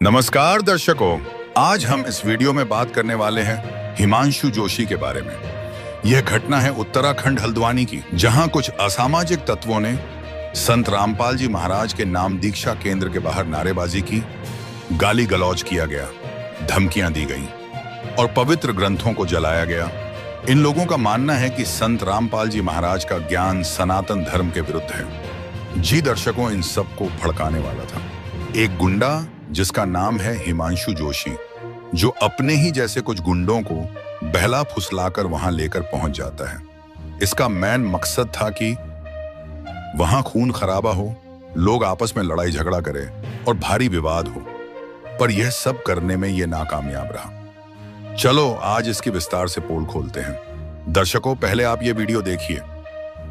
नमस्कार दर्शकों, आज हम इस वीडियो में बात करने वाले हैं हिमांशु जोशी के बारे में। यह घटना है उत्तराखंड हल्द्वानी की, जहां कुछ असामाजिक तत्वों ने संत रामपाल जी महाराज के नाम दीक्षा केंद्र के बाहर नारेबाजी की, गाली गलौज किया गया, धमकियां दी गई और पवित्र ग्रंथों को जलाया गया। इन लोगों का मानना है कि संत रामपाल जी महाराज का ज्ञान सनातन धर्म के विरुद्ध है। जी दर्शकों, इन सबको भड़काने वाला था एक गुंडा जिसका नाम है हिमांशु जोशी, जो अपने ही जैसे कुछ गुंडों को बहला फुसलाकर वहां लेकर पहुंच जाता है। इसका मेन मकसद था कि वहां खून खराबा हो, लोग आपस में लड़ाई झगड़ा करें और भारी विवाद हो, पर यह सब करने में यह नाकामयाब रहा। चलो आज इसकी विस्तार से पोल खोलते हैं। दर्शकों, पहले आप ये वीडियो देखिए।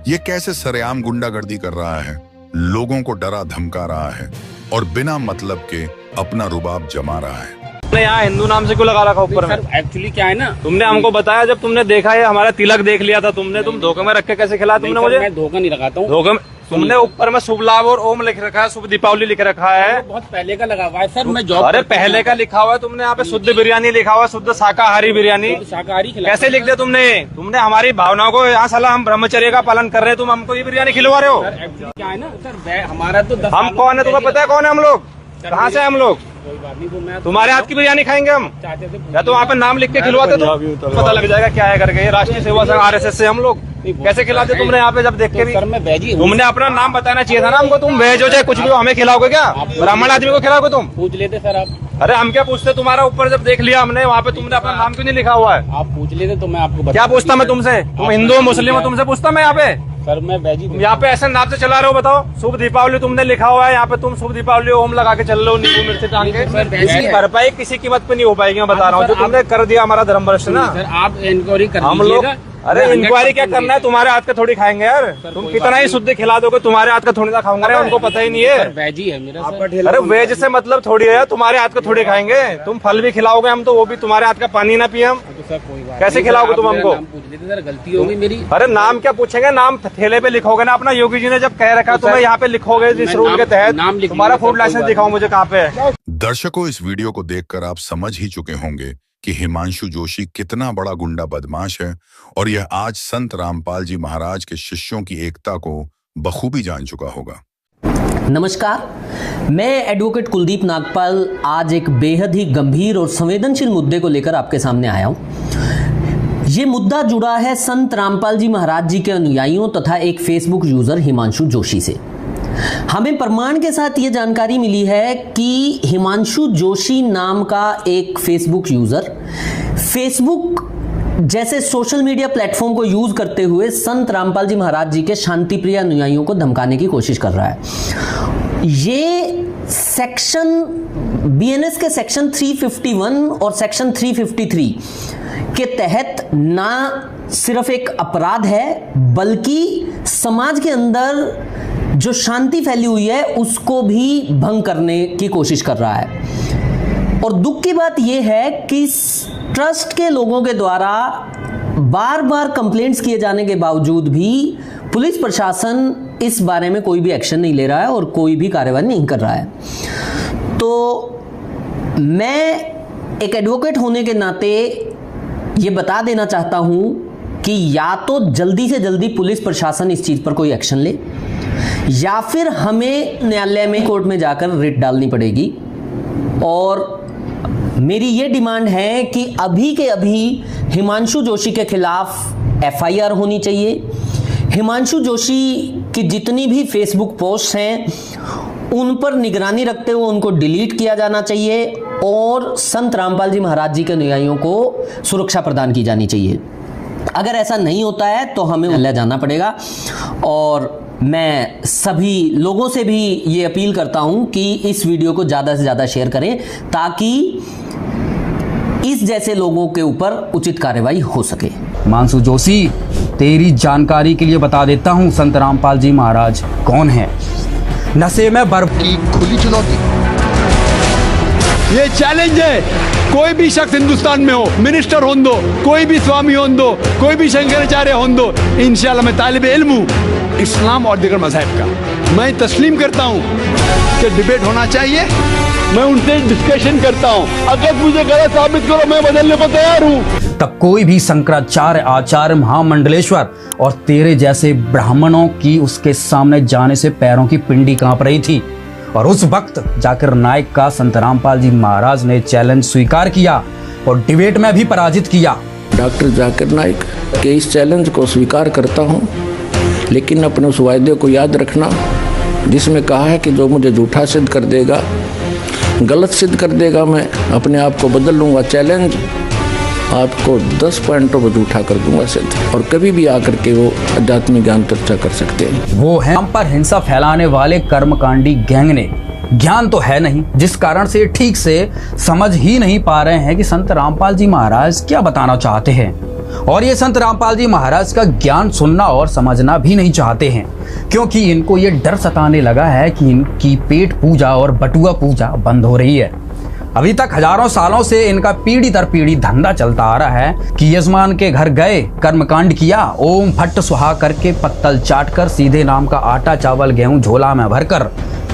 ये कैसे सरेआम गुंडागर्दी कर रहा है, लोगों को डरा धमका रहा है और बिना मतलब के अपना रुबाब जमा रहा है। तुमने यहाँ हिंदू नाम से क्यों लगा रखा ऊपर में? एक्चुअली क्या है ना, तुमने हमको बताया जब तुमने देखा है हमारा तिलक देख लिया था तुमने, तुम धोखे में रख के कैसे खिलाया तुमने मुझे? मैं धोखा नहीं लगाता हूँ। धोखे में तुमने ऊपर में शुभ लाभ और ओम लिख रखा है, शुभ दीपावली लिख रखा है। बहुत पहले का लगा हुआ है सर, मैं जॉब। अरे पहले का लिखा हुआ है तुमने, यहाँ पे शुद्ध बिरयानी लिखा हुआ है, शुद्ध शाकाहारी बिरयानी। शाकाहारी कैसे लिख दिया तुमने? तुमने हमारी भावनाओं को यहाँ साला हम ब्रह्मचर्य का पालन कर रहे हैं, तुम हमको ये बिरयानी खिलवा रहे हो। एक्चुअली क्या है ना सर, हमारा तो हम कौन है तुम्हें पता है? कौन है हम लोग? कहाँ से हम लोग? कोई बात नहीं, तो मैं तुम्हारे हाथ की बिरयानी खाएंगे हम, चाहते थे या तो वहाँ पे नाम लिख के खिलवाते तो पता लग जाएगा क्या है करके। ये राष्ट्रीय सेवा संघ RSS से हम लोग कैसे खिलाते तुमने यहाँ पे? जब देख के भी सर मैं वेज ही हूँ। तुमने अपना नाम बताना चाहिए था ना हमको। तुम वेज हो चाहे कुछ भी हो, हमें खिलाओगे क्या? ब्राह्मण आदमी को खिलाओगे तुम? पूछ लेते सर आप। अरे हम क्या पूछते? तुम्हारा ऊपर जब देख लिया हमने, वहाँ पे तुमने अपना नाम क्यों नहीं लिखा हुआ है? आप पूछ लेते तो मैं आपको क्या पूछता मैं तुमसे? तुम हिंदू हो मुस्लिम हो, तुमसे पूछता मैं यहाँ पे? सर मैं वेज ही हूँ। यहाँ पे ऐसे नाम से चला रहे हो? बताओ, शुभ दीपावली तुमने लिखा हुआ है यहाँ पे, तुम शुभ दीपावली ओम लगा के चल रहे हो, नींबू मिर्ची टांग के। इसकी भरपाई किसी कीमत पे नहीं हो पाएगी, मैं बता रहा हूँ। जो तुमने कर दिया हमारा धर्म भ्रष्ट ना। सर आप इंक्वायरी कर हम लोग, अरे इंक्वायरी क्या करना है? तुम्हारे हाथ का थोड़ी खाएंगे यार। तुम कितना ही शुद्ध खिला दोगे, तुम्हारे हाथ का थोड़ी ना खाऊंगा, उनको पता ही नहीं है। वेज ही है मेरा सर। अरे वेज से मतलब थोड़ी है, तुम्हारे हाथ का थोड़ी खाएंगे। तुम फल भी खिलाओगे हम तो वो भी तुम्हारे हाथ का पानी ना पिए हम। तो सर कोई बात कैसे नहीं, खिलाओगे आप तुम मेरा हमको? नाम पूछ लेते सर, गलती होगी मेरी। अरे नाम क्या पूछेंगे? नाम ठेले पे लिखोगे ना अपना। योगी जी ने जब कह रखा तुम्हें यहाँ पे लिखोगे इस रूल के तहत। तुम्हारा फूड लाइसेंस दिखाओ मुझे कहाँ पे है। दर्शकों, इस वीडियो को देखकर आप समझ ही चुके होंगे कि हिमांशु जोशी कितना बड़ा गुंडा बदमाश है और यह आज संत रामपाल जी महाराज के शिष्यों की एकता को बखूबी जान चुका होगा। नमस्कार, मैं एडवोकेट कुलदीप नागपाल आज एक बेहद ही गंभीर और संवेदनशील मुद्दे को लेकर आपके सामने आया हूं। ये मुद्दा जुड़ा है संत रामपाल जी महाराज जी के अनुयायियों तथा एक फेसबुक यूजर हिमांशु जोशी से। हमें प्रमाण के साथ ये जानकारी मिली है कि हिमांशु जोशी नाम का एक फेसबुक यूजर फेसबुक जैसे सोशल मीडिया प्लेटफॉर्म को यूज करते हुए संत रामपाल जी महाराज जी के शांतिप्रिय अनुयायियों को धमकाने की कोशिश कर रहा है। ये सेक्शन BNS के सेक्शन 351 और सेक्शन 353 के तहत ना सिर्फ एक अपराध है, बल्कि समाज के अंदर जो शांति फैली हुई है उसको भी भंग करने की कोशिश कर रहा है। और दुख की बात यह है कि ट्रस्ट के लोगों के द्वारा बार बार कंप्लेंट्स किए जाने के बावजूद भी पुलिस प्रशासन इस बारे में कोई भी एक्शन नहीं ले रहा है और कोई भी कार्रवाई नहीं कर रहा है। तो मैं एक एडवोकेट होने के नाते ये बता देना चाहता हूं कि या तो जल्दी से जल्दी पुलिस प्रशासन इस चीज पर कोई एक्शन ले, या फिर हमें न्यायालय में कोर्ट में जाकर रिट डालनी पड़ेगी। और मेरी ये डिमांड है कि अभी के अभी हिमांशु जोशी के खिलाफ FIR होनी चाहिए। हिमांशु जोशी की जितनी भी फेसबुक पोस्ट हैं उन पर निगरानी रखते हुए उनको डिलीट किया जाना चाहिए और संत रामपाल जी महाराज जी के अनुयायियों को सुरक्षा प्रदान की जानी चाहिए। अगर ऐसा नहीं होता है तो हमें न्यायालय जाना पड़ेगा। और मैं सभी लोगों से भी ये अपील करता हूं कि इस वीडियो को ज़्यादा से ज़्यादा शेयर करें ताकि इस जैसे लोगों के ऊपर उचित कार्रवाई हो सके। हिमांशु जोशी, तेरी जानकारी के लिए बता देता हूं संत रामपाल जी महाराज कौन है। नशे में बर्फ की खुली चुनौती, ये चैलेंज है कोई भी शख्स हिंदुस्तान में हो, मिनिस्टर हों दो, कोई भी स्वामी हों दो, कोई भी शंकराचार्य हों दो, इंशाल्लाह मैं तालिब इल्म हूँ इस्लाम और दीगर मज़हब का। मैं तस्लीम करता हूँ कि डिबेट होना चाहिए, मैं उनसे डिस्कशन करता हूँ, अगर मुझे गलत साबित करो मैं बदलने को तैयार हूँ। तब कोई भी शंकराचार्य, आचार्य, महामंडलेश्वर और तेरे जैसे ब्राह्मणों की उसके सामने जाने से पैरों की पिंडी कांप रही थी। और उस वक्त जाकिर नाइक का संत रामपाल जी महाराज ने चैलेंज स्वीकार किया और डिबेट में भी पराजित किया। डॉक्टर जाकिर नाइक के इस चैलेंज को स्वीकार करता हूं, लेकिन अपने उस वायदे को याद रखना जिसमें कहा है कि जो मुझे झूठा सिद्ध कर देगा, गलत सिद्ध कर देगा, मैं अपने आप को बदल लूँगा। चैलेंज आपको 10 पॉइंटों पर झूठा कर दूंगा सिद्ध, और कभी भी आकर के वो आध्यात्मिक ज्ञान चर्चा कर सकते हैं। वो है हम पर हिंसा फैलाने वाले कर्मकांडी गैंग ने ज्ञान तो है नहीं, जिस कारण से ठीक से समझ ही नहीं पा रहे हैं कि संत रामपाल जी महाराज क्या बताना चाहते हैं। और ये संत रामपाल जी महाराज का ज्ञान सुनना और समझना भी नहीं चाहते हैं, क्योंकि इनको ये डर सताने लगा है कि इनकी पेट पूजा और बटुआ पूजा बंद हो रही है। अभी तक हजारों सालों से इनका पीढ़ी दर पीढ़ी धंधा चलता आ रहा है कि यजमान के घर गए, कर्मकांड किया, ओम फट सुहा करके पत्तल चाट कर सीधे नाम का आटा चावल गेहूं झोला में भरकर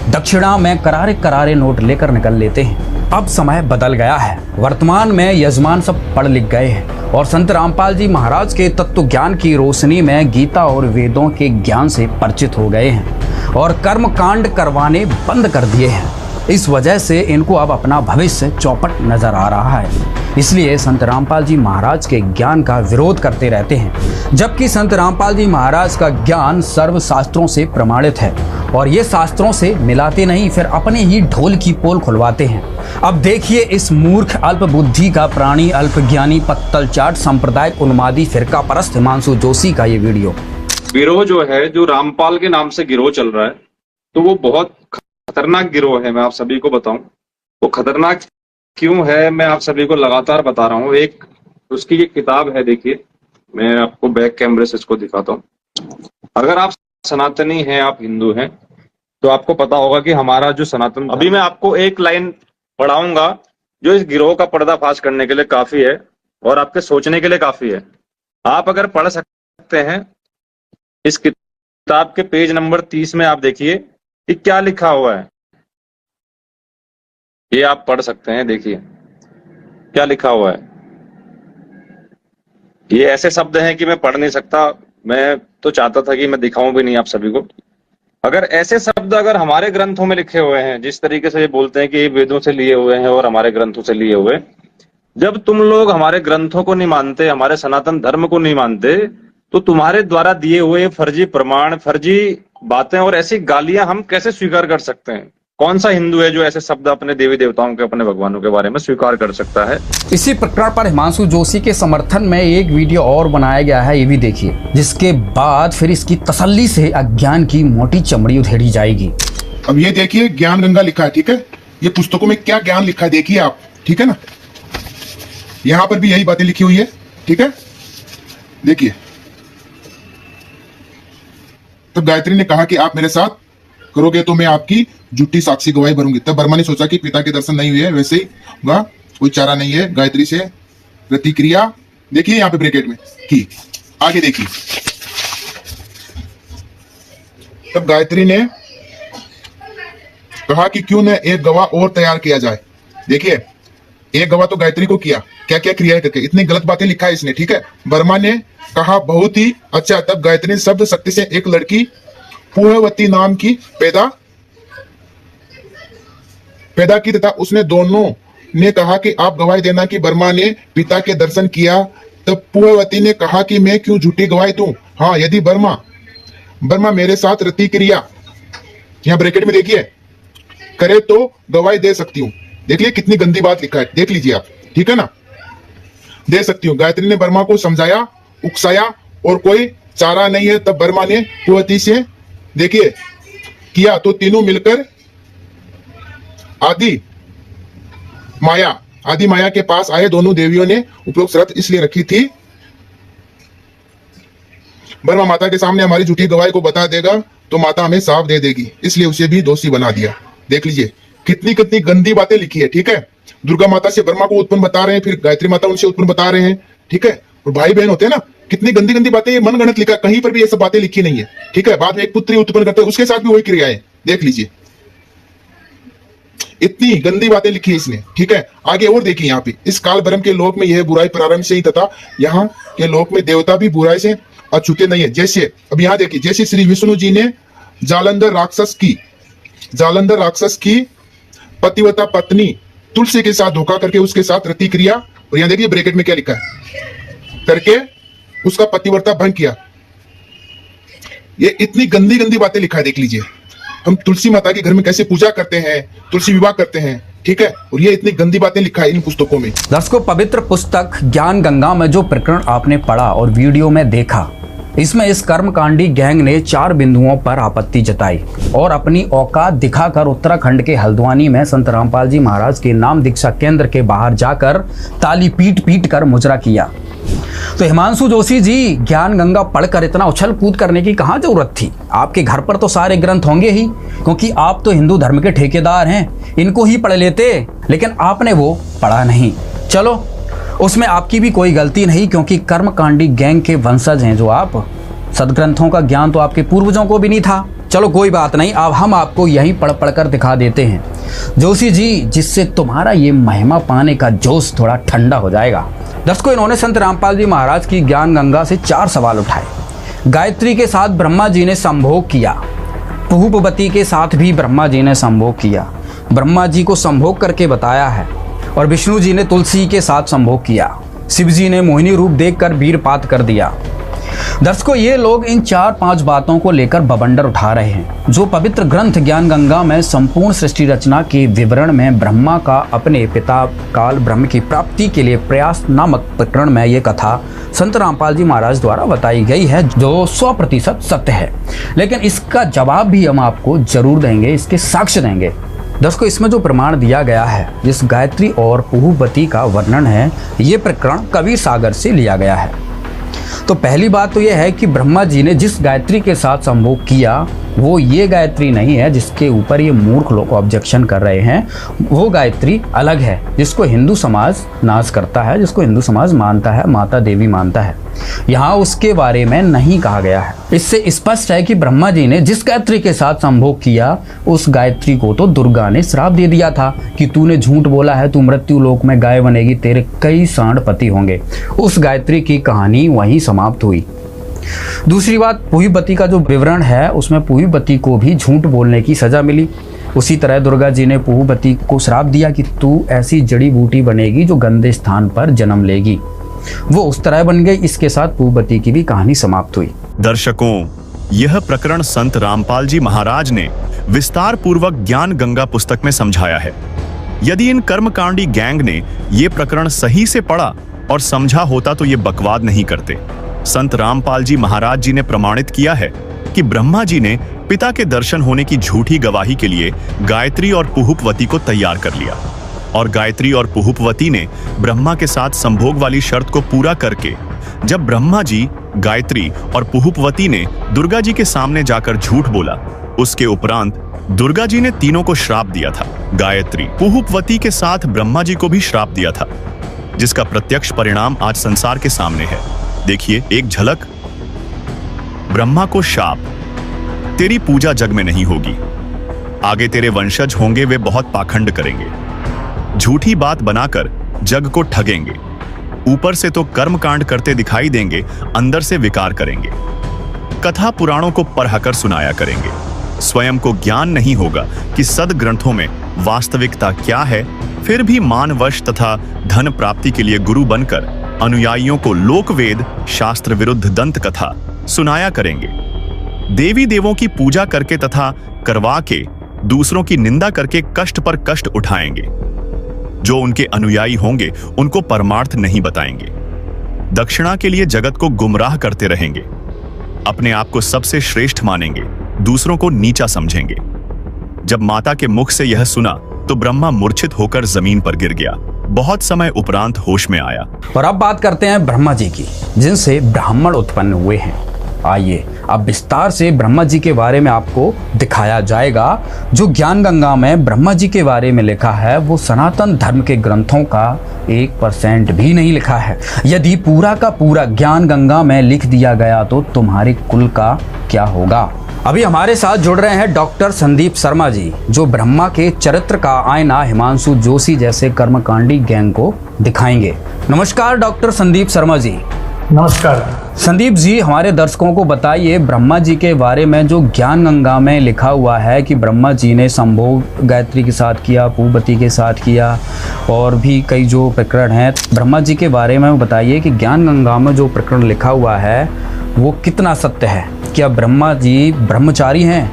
दक्षिणा में करारे करारे नोट लेकर निकल लेते हैं। अब समय बदल गया है, वर्तमान में यजमान सब पढ़ लिख गए हैं और संत रामपाल जी महाराज के तत्व ज्ञान की रोशनी में गीता और वेदों के ज्ञान से परिचित हो गए हैं और कर्म कांड करवाने बंद कर दिए हैं। इस वजह से इनको अब अपना भविष्य चौपट नजर आ रहा है, इसलिए संत रामपाल जी महाराज के ज्ञान का विरोध करते रहते हैं, जबकि संत रामपाल जी महाराज का ज्ञान सर्व शास्त्रों से प्रमाणित है और ये शास्त्रों से मिलाते नहीं, फिर अपने ही ढोल की पोल खुलवाते हैं। अब देखिए इस मूर्ख, अल्प बुद्धि का प्राणी, अल्पज्ञानी, पत्तल चाट, सांप्रदायिक उन्मादी, फिरका परस्त हिमांशु जोशी का ये वीडियो। गिरोह जो है, जो रामपाल के नाम से गिरोह चल रहा है, तो वो बहुत खतरनाक गिरोह है। मैं आप सभी को बताऊं वो खतरनाक क्यों है, मैं आप सभी को लगातार बता रहा हूं। एक उसकी एक किताब है, देखिए मैं आपको बैक कैमरे से इसको दिखाता हूं। अगर आप सनातनी हैं, आप हिंदू हैं, तो आपको पता होगा कि हमारा जो सनातन, अभी मैं आपको एक लाइन पढ़ाऊंगा जो इस गिरोह का पर्दाफाश करने के लिए काफी है और आपके सोचने के लिए काफी है। आप अगर पढ़ सकते हैं, इस किताब के पेज नंबर 30 में आप देखिए कि क्या लिखा हुआ है, ये आप पढ़ सकते हैं। देखिए क्या लिखा हुआ है। ये ऐसे शब्द हैं कि मैं पढ़ नहीं सकता, मैं तो चाहता था कि मैं दिखाऊं भी नहीं आप सभी को। अगर ऐसे शब्द अगर हमारे ग्रंथों में लिखे हुए हैं, जिस तरीके से ये बोलते हैं कि ये वेदों से लिए हुए हैं और हमारे ग्रंथों से लिए हुए, जब तुम लोग हमारे ग्रंथों को नहीं मानते, हमारे सनातन धर्म को नहीं मानते, तो तुम्हारे द्वारा दिए हुए फर्जी प्रमाण, फर्जी बातें और ऐसी गालियां हम कैसे स्वीकार कर सकते हैं? कौन सा हिंदू है जो ऐसे शब्द अपने देवी देवताओं के, अपने भगवानों के बारे में स्वीकार कर सकता है? इसी प्रकरण पर हिमांशु जोशी के समर्थन में एक वीडियो और बनाया गया है, ये भी देखिए, जिसके बाद फिर इसकी तसल्ली से अज्ञान की मोटी चमड़ी उधेड़ी जाएगी। अब ये देखिए ज्ञान गंगा लिखा है, ठीक है। ये पुस्तकों में क्या ज्ञान लिखा है देखिए आप, ठीक है ना। यहां पर भी यही बातें लिखी हुई है, ठीक है। देखिए, तब गायत्री ने कहा कि आप मेरे साथ करोगे तो मैं आपकी झूठी साक्षी गवाही भरूंगी। तब बर्मा ने सोचा कि पिता के दर्शन नहीं हुए, वैसे ही होगा, कोई चारा नहीं है। गायत्री से प्रतिक्रिया देखिए यहाँ पे ब्रैकेट में की, आगे देखिए। तब गायत्री ने कहा कि क्यों न एक गवाह और तैयार किया जाए। देखिए एक गवाह तो गायत्री को किया, क्या क्या क्रिया करके, इतनी गलत बातें लिखा है इसने, ठीक है। बर्मा ने कहा बहुत ही अच्छा। तब गायत्री ने शब्द शक्ति से एक लड़की पूर्णवती नाम की पैदा की तथा उसने दोनों ने कहा कि आप गवाही देना कि बर्मा ने पिता के दर्शन किया। तब पूर्णवती ने कहा कि मैं क्यों झूठी गवाही दूं? हाँ, यदि बर्मा मेरे साथ रति क्रिया, यहां ब्रैकेट में देखिए, करे तो गवाही दे सकती हूँ। देख लीजिए कितनी गंदी बात लिखा है, देख लीजिए आप, ठीक है ना। दे सकती हूँ। गायत्री ने बर्मा को समझाया, उकसाया और कोई चारा नहीं है। तब बर्मा ने पूर्णवती से देखिए किया तो तीनों मिलकर आदि माया के पास आए। दोनों देवियों ने उपरोक्त शर्त इसलिए रखी थी, बर्मा माता के सामने हमारी झूठी गवाही को बता देगा तो माता हमें साफ दे देगी, इसलिए उसे भी दोषी बना दिया। देख लीजिए कितनी कितनी गंदी बातें लिखी है, ठीक है। दुर्गा माता से ब्रह्मा को उत्पन्न बता रहे हैं, फिर गायत्री माता उनसे उत्पन्न बता रहे हैं, ठीक है। और भाई बहन होते हैं ना, कितनी गंदी गंदी बातें, ये मनगढ़ंत लिखा, कहीं पर भी ये सब बातें लिखी नहीं है, ठीक है। बाद में एक पुत्री उत्पन्न करते हैं, उसके साथ भी वही क्रिया है, देख लीजिए, इतनी गंदी बातें लिखी है इसने, ठीक है। आगे और देखिए यहाँ पे, इस काल ब्रह्म के लोक में यह बुराई प्रारंभ से ही तथा यहाँ के लोक में देवता भी बुराई से अछूते नहीं है। जैसे अब यहाँ देखिए, जैसे श्री विष्णु जी ने जालंधर राक्षस की पतिव्रता पत्नी तुलसी के साथ धोखा करके उसके साथ रति क्रिया, और यहाँ देखिए ब्रैकेट में क्या लिखा है, करके उसका पतिव्रता भंग किया। ये इतनी गंदी गंदी बातें लिखा है, देख लीजिए। हम तुलसी माता के घर में कैसे पूजा करते हैं, तुलसी विवाह करते हैं, ठीक है। और ये इतनी गंदी बातें लिखा है इन पुस्तकों में। दर्शकों, पवित्र पुस्तक ज्ञान गंगा में जो प्रकरण आपने पढ़ा और वीडियो में देखा, इसमें इस कर्मकांडी गैंग ने 4 बिंदुओं पर आपत्ति जताई और अपनी औकात दिखाकर उत्तराखंड के हल्द्वानी में संत रामपाल जी महाराज के नाम दीक्षा केंद्र के बाहर जाकर ताली पीट पीट कर मुजरा किया। तो हिमांशु जोशी जी, ज्ञान गंगा पढ़कर इतना उछल कूद करने की कहाँ जरूरत थी? आपके घर पर तो सारे ग्रंथ होंगे ही, क्योंकि आप तो हिंदू धर्म के ठेकेदार हैं, इनको ही पढ़ लेते, लेकिन आपने वो पढ़ा नहीं। चलो, उसमें आपकी भी कोई गलती नहीं, क्योंकि कर्मकांडी गैंग के वंशज हैं जो आप। सदग्रंथों का ज्ञान तो आपके पूर्वजों को भी नहीं था। चलो कोई बात नहीं, अब हम आपको यही पढ़ पढ़ कर दिखा देते हैं जोशी जी, जिससे तुम्हारा ये महिमा पाने का जोश थोड़ा ठंडा हो जाएगा। दर्शकों, इन्होंने संत रामपाल जी महाराज की ज्ञान गंगा से 4 सवाल उठाए। गायत्री के साथ ब्रह्मा जी ने संभोग किया, पुहुपवती के साथ भी ब्रह्मा जी ने संभोग किया, ब्रह्मा जी को संभोग करके बताया है, और विष्णु जी ने तुलसी के साथ संभोग किया, शिव जी ने मोहिनी रूप देखकर वीरपात कर दिया। दर्शकों, ये लोग इन 4-5 बातों को लेकर बवंडर उठा रहे हैं, जो पवित्र ग्रंथ ज्ञान गंगा में संपूर्ण सृष्टि रचना के विवरण में ब्रह्मा का अपने पिता काल ब्रह्म की प्राप्ति के लिए प्रयास नामक प्रकरण में ये कथा संत रामपाल जी महाराज द्वारा बताई गई है, जो 100% सत्य है। लेकिन इसका जवाब भी हम आपको जरूर देंगे, इसके साक्ष्य देंगे। दर्शकों, इसमें जो प्रमाण दिया गया है, जिस गायत्री और पुहुपवती का वर्णन है, ये प्रकरण कबीर सागर से लिया गया है। तो पहली बात तो यह है कि ब्रह्मा जी ने जिस गायत्री के साथ संभोग किया, वो ये गायत्री नहीं है जिसके ऊपर ये मूर्ख लोग ऑब्जेक्शन कर रहे हैं। वो गायत्री अलग है, जिसको हिंदू समाज नाश करता है, जिसको हिंदू समाज मानता है, माता देवी मानता है। यहाँ उसके बारे में नहीं कहा गया है। इससे स्पष्ट है कि ब्रह्मा जी ने जिस गायत्री के साथ संभोग किया, उस गायत्री को तो दुर्गा ने श्राप दे दिया था कि तूने झूठ बोला है, तू मृत्यु लोक में गाय बनेगी, तेरे कई सांड पति होंगे। उस गायत्री की कहानी वहीं समाप्त हुई। दूसरी बात, पुहुपवती का जो विवरण है, उसमें पुहुपवती को भी झूठ बोलने की सजा मिली। उसी तरह दुर्गा जी ने पुहुपवती को श्राप दिया कि तू ऐसी जड़ी बूटी बनेगी जो गंदे स्थान पर जन्म लेगी। वो उस तरह बन गई। इसके साथ पुहुपवती की भी कहानी समाप्त हुई। दर्शकों, यह प्रकरण संत रामपाल जी महाराज ने विस्तार पूर्वक ज्ञान गंगा पुस्तक में समझाया है। यदि इन कर्मकांडी गैंग ने ये प्रकरण सही से पढ़ा और समझा होता तो ये बकवाद नहीं करते। संत रामपाल जी महाराज जी ने प्रमाणित किया है कि ब्रह्मा जी ने पिता के दर्शन होने की झूठी गवाही के लिए गायत्री और पुहुपवती को तैयार कर लिया, और गायत्री और पुहुपवती ने ब्रह्मा के साथ संभोग वाली शर्त को पूरा करके जब ब्रह्मा जी, गायत्री और पुहुपवती ने दुर्गा जी के सामने जाकर झूठ बोला, उसके उपरांत दुर्गा जी ने तीनों को श्राप दिया था। गायत्री, पुहुपवती के साथ ब्रह्मा जी को भी श्राप दिया था, जिसका प्रत्यक्ष परिणाम आज संसार के सामने है। देखिए एक झलक। ब्रह्मा को शाप, तेरी पूजा जग में नहीं होगी, आगे तेरे वंशज होंगे, वे बहुत पाखंड करेंगे, झूठी बात बनाकर जग को ठगेंगे, ऊपर से तो कर्मकांड करते दिखाई देंगे, अंदर से विकार करेंगे, कथा पुराणों को पढ़कर सुनाया करेंगे, स्वयं को ज्ञान नहीं होगा कि सदग्रंथों में वास्तविकता क्या है, फिर भी मानवश तथा धन प्राप्ति के लिए गुरु बनकर अनुयायियों को लोकवेद शास्त्र विरुद्ध दंत कथा सुनाया करेंगे, देवी देवों की पूजा करके तथा करवा के दूसरों की निंदा करके कष्ट पर कष्ट उठाएंगे। जो उनके अनुयायी होंगे उनको परमार्थ नहीं बताएंगे, दक्षिणा के लिए जगत को गुमराह करते रहेंगे, अपने आप को सबसे श्रेष्ठ मानेंगे, दूसरों को नीचा समझेंगे। जब माता के मुख से यह सुना तो ब्रह्मा मूर्छित होकर जमीन पर गिर गया। बहुत समय उपरांत होश में आया। और अब बात करते हैं ब्रह्मा जी की, जिनसे ब्राह्मण उत्पन्न हुए हैं। आइए अब विस्तार से ब्रह्मा जी के बारे में आपको दिखाया जाएगा। जो ज्ञान गंगा में ब्रह्मा जी के बारे में लिखा है वो सनातन धर्म के ग्रंथों का 1% भी नहीं लिखा है। यदि पूरा का पूरा ज्ञान गंगा में लिख दिया गया तो तुम्हारे कुल का क्या होगा। अभी हमारे साथ जुड़ रहे हैं डॉक्टर संदीप शर्मा जी, जो ब्रह्मा के चरित्र का आईना हिमांशु जोशी जैसे कर्मकांडी गैंग को दिखाएंगे। नमस्कार डॉक्टर संदीप शर्मा जी। नमस्कार संदीप जी, हमारे दर्शकों को बताइए ब्रह्मा जी के बारे में जो ज्ञान गंगा में लिखा हुआ है कि ब्रह्मा जी ने संभोग गायत्री के साथ किया, पूर्ववती के साथ किया, और भी कई जो प्रकरण हैं ब्रह्मा जी के बारे में बताइए कि ज्ञान गंगा में जो प्रकरण लिखा हुआ है वो कितना सत्य है। क्या ब्रह्मा जी ब्रह्मचारी हैं?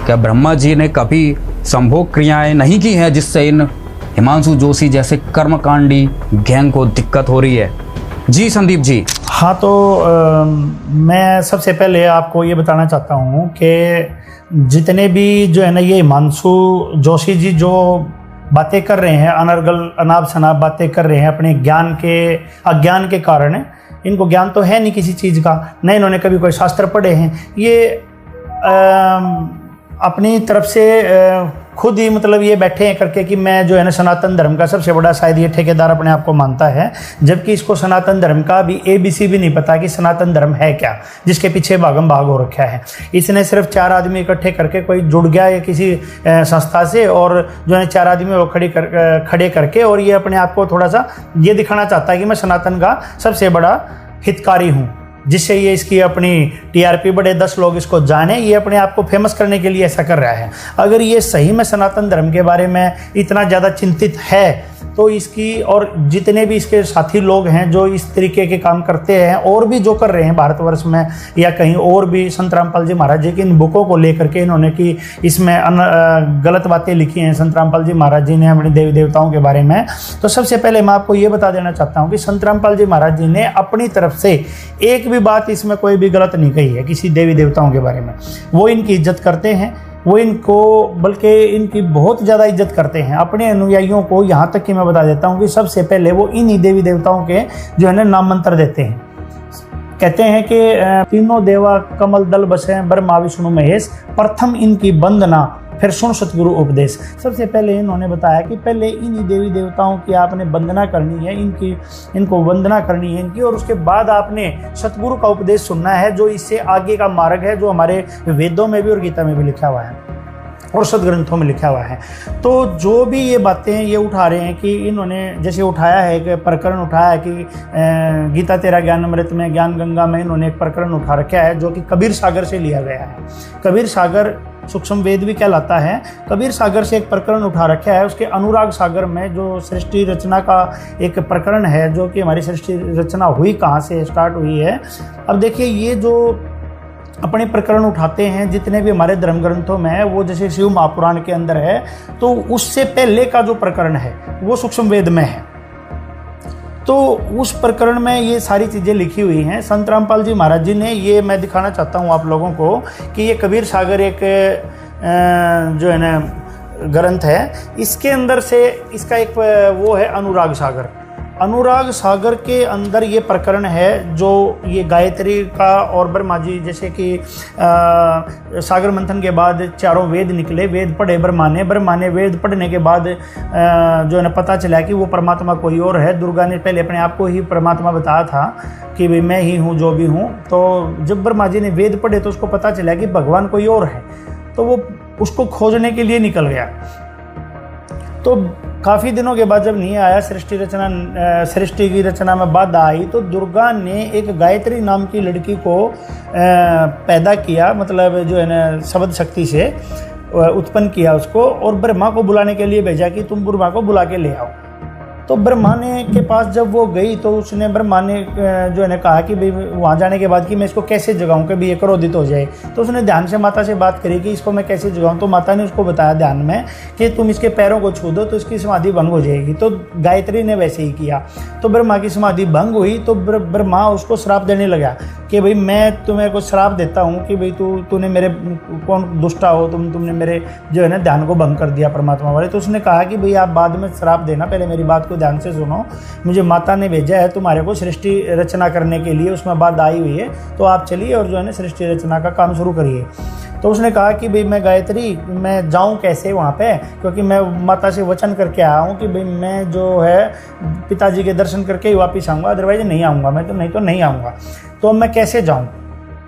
क्या ब्रह्मा जी ने कभी संभोग क्रियाएं नहीं की हैं जिससे इन हिमांशु जोशी जैसे कर्मकांडी गैंग को दिक्कत हो रही है? जी संदीप जी। हाँ, तो मैं सबसे पहले आपको ये बताना चाहता हूँ कि जितने भी जो है ना ये हिमांशु जोशी जी जो बातें कर रहे हैं, अनर्गल अनाप शनाप बातें कर रहे हैं अपने ज्ञान के अज्ञान के कारण, इनको ज्ञान तो है नहीं किसी चीज़ का, न इन्होंने कभी कोई शास्त्र पढ़े हैं, ये अपनी तरफ से खुद ही मतलब ये बैठे हैं करके कि मैं जो है ना सनातन धर्म का सबसे बड़ा शायद ये ठेकेदार अपने आप को मानता है, जबकि इसको सनातन धर्म का भी ABC भी नहीं पता कि सनातन धर्म है क्या, जिसके पीछे भागम भाग हो रखा है। इसने सिर्फ 4 आदमी इकट्ठे करके कोई जुड़ गया या किसी संस्था से, और जो है 4 आदमी वो खड़े करके, और ये अपने आप को थोड़ा सा ये दिखाना चाहता है कि मैं सनातन का सबसे बड़ा हितकारी हूँ, जिससे ये इसकी अपनी TRP बढ़े, 10 लोग इसको जाने, ये अपने आप को फेमस करने के लिए ऐसा कर रहा है। अगर ये सही में सनातन धर्म के बारे में इतना ज़्यादा चिंतित है तो इसकी और जितने भी इसके साथी लोग हैं जो इस तरीके के काम करते हैं और भी जो कर रहे हैं भारतवर्ष में या कहीं और भी, संत रामपाल जी महाराज जी की इन बुकों को लेकर के इन्होंने कि इसमें गलत बातें लिखी हैं संत रामपाल जी महाराज जी ने अपने देवी देवताओं के बारे में। तो सबसे पहले मैं आपको ये बता देना चाहता हूँ कि संत रामपाल जी महाराज जी ने अपनी तरफ से एक भी बात इसमें कोई भी गलत नहीं कही है किसी देवी देवताओं के बारे में। वो इनकी इज्जत करते हैं, वो इनको बल्कि इनकी बहुत ज़्यादा इज्जत करते हैं अपने अनुयायियों को। यहाँ तक कि मैं बता देता हूँ कि सबसे पहले वो इन्हीं देवी देवताओं के जो है ना नाम मंत्र देते हैं। कहते हैं कि तीनों देवा कमल दल बसे ब्रह्मा विष्णु महेश, प्रथम इनकी वंदना फिर सुन सतगुरु उपदेश। सबसे पहले इन्होंने बताया कि पहले इन्हीं देवी देवताओं की आपने वंदना करनी है, इनको वंदना करनी है इनकी, और उसके बाद आपने सतगुरु का उपदेश सुनना है जो इससे आगे का मार्ग है, जो हमारे वेदों में भी और गीता में भी लिखा हुआ है और सदग्रंथों में लिखा हुआ है। तो जो भी ये बातें ये उठा रहे हैं कि इन्होंने जैसे उठाया है कि प्रकरण उठाया है कि गीता तेरा ज्ञान अमृत में ज्ञान गंगा में इन्होंने एक प्रकरण उठा रखा है जो कि कबीर सागर से लिया गया है। कबीर सागर सूक्ष्म वेद भी कहलाता है। कबीर सागर से एक प्रकरण उठा रखा है। उसके अनुराग सागर में जो सृष्टि रचना का एक प्रकरण है, जो कि हमारी सृष्टि रचना हुई कहाँ से स्टार्ट हुई है। अब देखिए ये जो अपने प्रकरण उठाते हैं जितने भी हमारे धर्म ग्रंथों में है, वो जैसे शिव महापुराण के अंदर है, तो उससे पहले का जो प्रकरण है वो सूक्ष्म वेद में है। तो उस प्रकरण में ये सारी चीज़ें लिखी हुई हैं। संत रामपाल जी महाराज जी ने, ये मैं दिखाना चाहता हूँ आप लोगों को कि ये कबीर सागर एक जो है ना ग्रंथ है, इसके अंदर से इसका एक वो है अनुराग सागर। अनुराग सागर के अंदर ये प्रकरण है जो ये गायत्री का और ब्रह्मा जी, जैसे कि सागर मंथन के बाद चारों वेद निकले, वेद पढ़े ब्रह्मा ने वेद पढ़ने के बाद जो है ना पता चला कि वो परमात्मा कोई और है। दुर्गा ने पहले अपने आप को ही परमात्मा बताया था कि भाई मैं ही हूँ जो भी हूँ। तो जब ब्रह्मा जी ने वेद पढ़े तो उसको पता चला कि भगवान कोई और है, तो वो उसको खोजने के लिए निकल गया। तो काफ़ी दिनों के बाद जब नहीं आया, सृष्टि की रचना में बाधा आई, तो दुर्गा ने एक गायत्री नाम की लड़की को पैदा किया, मतलब जो है ना शब्द शक्ति से उत्पन्न किया उसको, और ब्रह्मा को बुलाने के लिए भेजा कि तुम ब्रह्मा को बुला के ले आओ। तो ब्रह्मा ने के पास जब वो गई तो उसने ब्रह्मा ने जो है ना कहा कि भाई वहाँ जाने के बाद कि मैं इसको कैसे जगाऊँ कि भाई ये क्रोधित हो जाए। तो उसने ध्यान से माता से बात करी कि इसको मैं कैसे जगाऊँ। तो माता ने उसको बताया ध्यान में कि तुम इसके पैरों को छू दो तो इसकी समाधि भंग हो जाएगी। तो गायत्री ने वैसे ही किया, तो ब्रह्मा की समाधि भंग हुई। तो ब्रह्मा उसको श्राप देने लगा कि भाई मैं तुम्हें कुछ श्राप देता हूँ कि भाई तूने मेरे कौन दुष्टा हो, तुमने मेरे जो है ना ध्यान को भंग कर दिया परमात्मा वाले। तो उसने कहा कि भाई आप बाद में श्राप देना, पहले मेरी बात को ध्यान से सुनो। मुझे माता ने भेजा है तुम्हारे को सृष्टि रचना करने के लिए, उसमें बात आई हुई है, तो आप चलिए और जो है ना सृष्टि रचना का काम शुरू करिए। तो उसने कहा कि भाई मैं गायत्री, मैं जाऊं कैसे वहाँ पे, क्योंकि मैं माता से वचन करके आया हूँ कि भाई मैं जो है पिताजी के दर्शन करके ही वापस आऊँगा, अदरवाइज नहीं आऊँगा मैं, तो नहीं आऊँगा। तो मैं कैसे जाऊँ?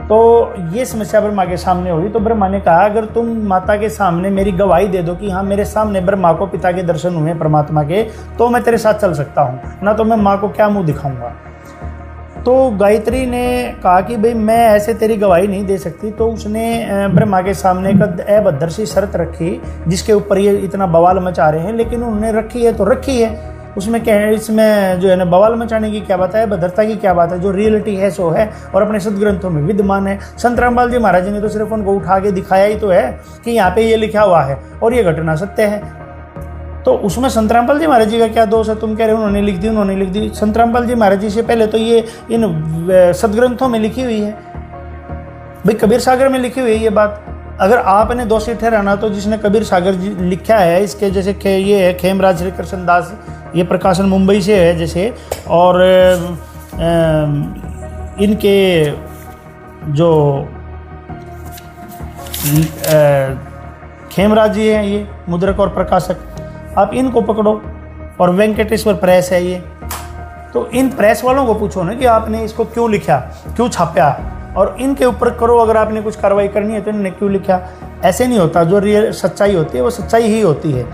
तो ये समस्या ब्रह्मा के सामने हुई। तो ब्रह्मा ने कहा अगर तुम माता के सामने मेरी गवाही दे दो कि हाँ मेरे सामने ब्रह्मा को पिता के दर्शन हुए परमात्मा के, तो मैं तेरे साथ चल सकता हूँ, ना तो मैं माँ को क्या मुँह दिखाऊँगा। तो गायत्री ने कहा कि भाई मैं ऐसे तेरी गवाही नहीं दे सकती। तो उसने ब्रह्मा के सामने एक अभद्र सी शर्त रखी, जिसके ऊपर ये इतना बवाल मचा रहे हैं, लेकिन उन्होंने रखी है तो रखी है। उसमें क्या है, इसमें जो है ना बवाल मचाने की क्या बात है, भद्रता की क्या बात है? जो रियलिटी है सो है और अपने सदग्रंथों में विद्यमान है। संत रामपाल जी महाराज जी ने तो सिर्फ उनको उठा के दिखाया ही तो है कि यहाँ पे ये लिखा हुआ है और ये घटना सत्य है। तो उसमें संत रामपाल जी महाराज जी का क्या दोष है? तुम कह रहे हो उन्होंने लिख दी। संत रामपाल जी महाराज जी से पहले तो ये इन सदग्रंथों में लिखी हुई है, भाई कबीर सागर में लिखी हुई है ये बात। अगर आपने दोषी ठहराना तो जिसने कबीर सागर जी लिखा है, इसके जैसे ये है खेमराज श्री कृष्ण दास, ये प्रकाशन मुंबई से है जैसे, और इनके जो खेमराज जी हैं ये मुद्रक और प्रकाशक, आप इनको पकड़ो, और वेंकटेश्वर प्रेस है ये। तो इन प्रेस वालों को पूछो ना कि आपने इसको क्यों लिखा, क्यों छापा, और इनके ऊपर करो अगर आपने कुछ कार्रवाई करनी है तो इन्होंने क्यों लिखा। ऐसे नहीं होता, जो रियल सच्चाई होती है वो सच्चाई ही होती है।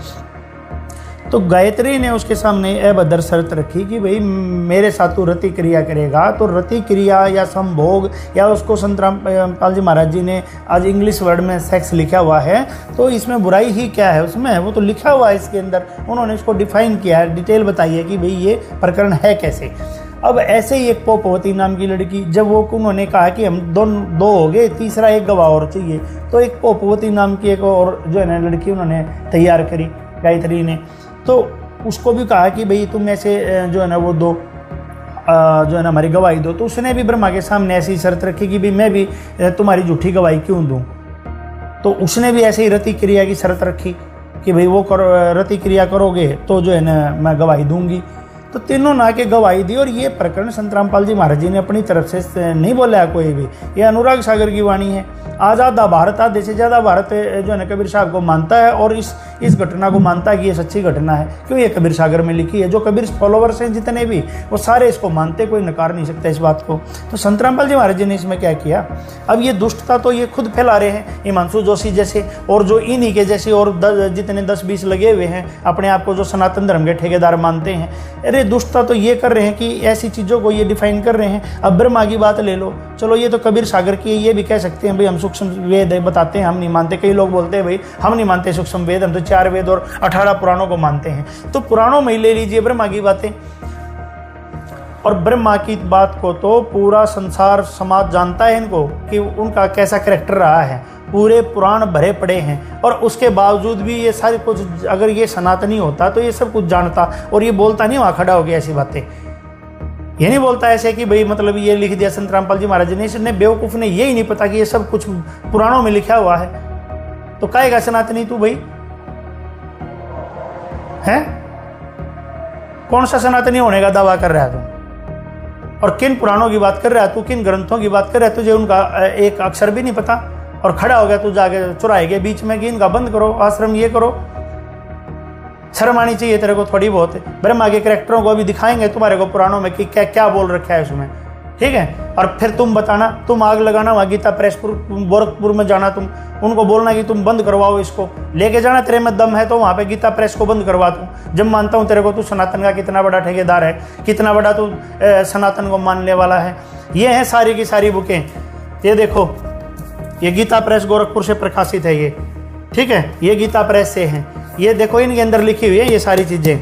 तो गायत्री ने उसके सामने अभद्र शर्त रखी कि भाई मेरे साथ तू रति क्रिया करेगा, तो रति क्रिया या संभोग, या उसको संत रामपाल जी महाराज जी ने आज इंग्लिश वर्ड में सेक्स लिखा हुआ है, तो इसमें बुराई ही क्या है उसमें? वो तो लिखा हुआ है इसके अंदर, उन्होंने इसको डिफाइन किया है, डिटेल बताई है कि भाई ये प्रकरण है कैसे। अब ऐसे ही एक पोपवती नाम की लड़की, जब वो उन्होंने कहा कि हम दो हो गए, तीसरा एक गवाह और चाहिए, तो एक पोपवती नाम की एक और जो है ना लड़की उन्होंने तैयार करी गायत्री ने। तो उसको भी कहा कि भाई तुम ऐसे जो है ना वो दो जो है ना हमारी गवाही दो। तो उसने भी ब्रह्मा के सामने ऐसी शर्त रखी कि भाई मैं भी तुम्हारी झूठी गवाही क्यों दूं। तो उसने भी ऐसे ही रति क्रिया की शर्त रखी कि भाई वो रति क्रिया करोगे तो जो है ना मैं गवाही दूंगी। तो तीनों ना के गवाही दी। और ये प्रकरण संत रामपाल जी महाराज जी ने अपनी तरफ से नहीं बोला है कोई भी, ये अनुराग सागर की वाणी है। आज़ादा भारत, आधे से ज़्यादा भारत जो है ना कबीर साहब को मानता है और इस घटना को मानता है कि ये सच्ची घटना है, क्यों ये कबीर सागर में लिखी है। जो कबीर फॉलोवर्स हैं जितने भी, वो सारे इसको मानते, कोई नकार नहीं सकता इस बात को। तो संत रामपाल जी महाराज जी ने इसमें क्या किया, अब ये दुष्टता तो ये खुद फैला रहे हैं, हिमांशु जोशी जैसे और जो इन्हीं के जैसे और जितने 10-20 लगे हुए हैं अपने आप को जो सनातन धर्म के ठेकेदार मानते हैं। अरे दुष्टता तो ये कर रहे हैं कि ऐसी चीज़ों को ये डिफाइन कर रहे हैं। अब ब्रह्मा की बात ले लो, चलो ये तो कबीर सागर की है, ये भी कह सकते हैं भाई हम सूक्ष्म वेद बताते हैं, हम नहीं मानते। कई लोग बोलते हैं भाई हम नहीं मानते सूक्ष्म वेद, हम तो 4 वेद और 18 पुराणों को मानते हैं। तो पुराणों में ले लीजिए ब्रह्मा की बातें, और ब्रह्मा की बात को तो पूरा संसार समाज जानता है इनको कि उनका कैसा कैरेक्टर रहा है, पूरे पुराण भरे पड़े हैं। और उसके बावजूद भी ये सारी कुछ, अगर ये सनातनी होता तो ये सब कुछ जानता और ये बोलता नहीं वहाँ खड़ा हो गया ऐसी बातें। ये नहीं बोलता ऐसे कि भाई मतलब ये लिख दिया संत रामपाल जी महाराज ने, इसने बेवकूफ़ ने यही नहीं पता कि ये सब कुछ पुराणों में लिखा हुआ है। तो कहेगा सनातनी तू भाई है? कौन सा सनातनी होने का दावा कर रहा है तू? और किन पुराणों की बात कर रहा है तू, किन ग्रंथों की बात कर रहा है? तुझे उनका एक अक्षर भी नहीं पता और खड़ा हो गया तू जाके चुराए गए बीच में कि इनका बंद करो, आश्रम ये करो। शर्म आनी चाहिए तेरे को थोड़ी बहुत। ब्रह्मा के कैरेक्टरों को अभी दिखाएंगे तुम्हारे को पुराणों में कि क्या क्या बोल रखा है उसमें, ठीक है। और फिर तुम बताना, तुम आग लगाना वहाँ गीता प्रेस गोरखपुर में जाना, तुम उनको बोलना कि तुम बंद करवाओ इसको, लेके जाना, तेरे में दम है तो वहाँ पे गीता प्रेस को बंद करवा दूँ। जब मानता हूँ तेरे को, तू सनातन का कितना बड़ा ठेकेदार है, कितना बड़ा तू सनातन को मानने वाला है। ये हैं सारी की सारी बुकें, ये देखो, ये गीता प्रेस गोरखपुर से प्रकाशित है ये, ठीक है, ये गीता प्रेस से है। ये देखो इनके अंदर लिखी हुई है ये सारी चीज़ें,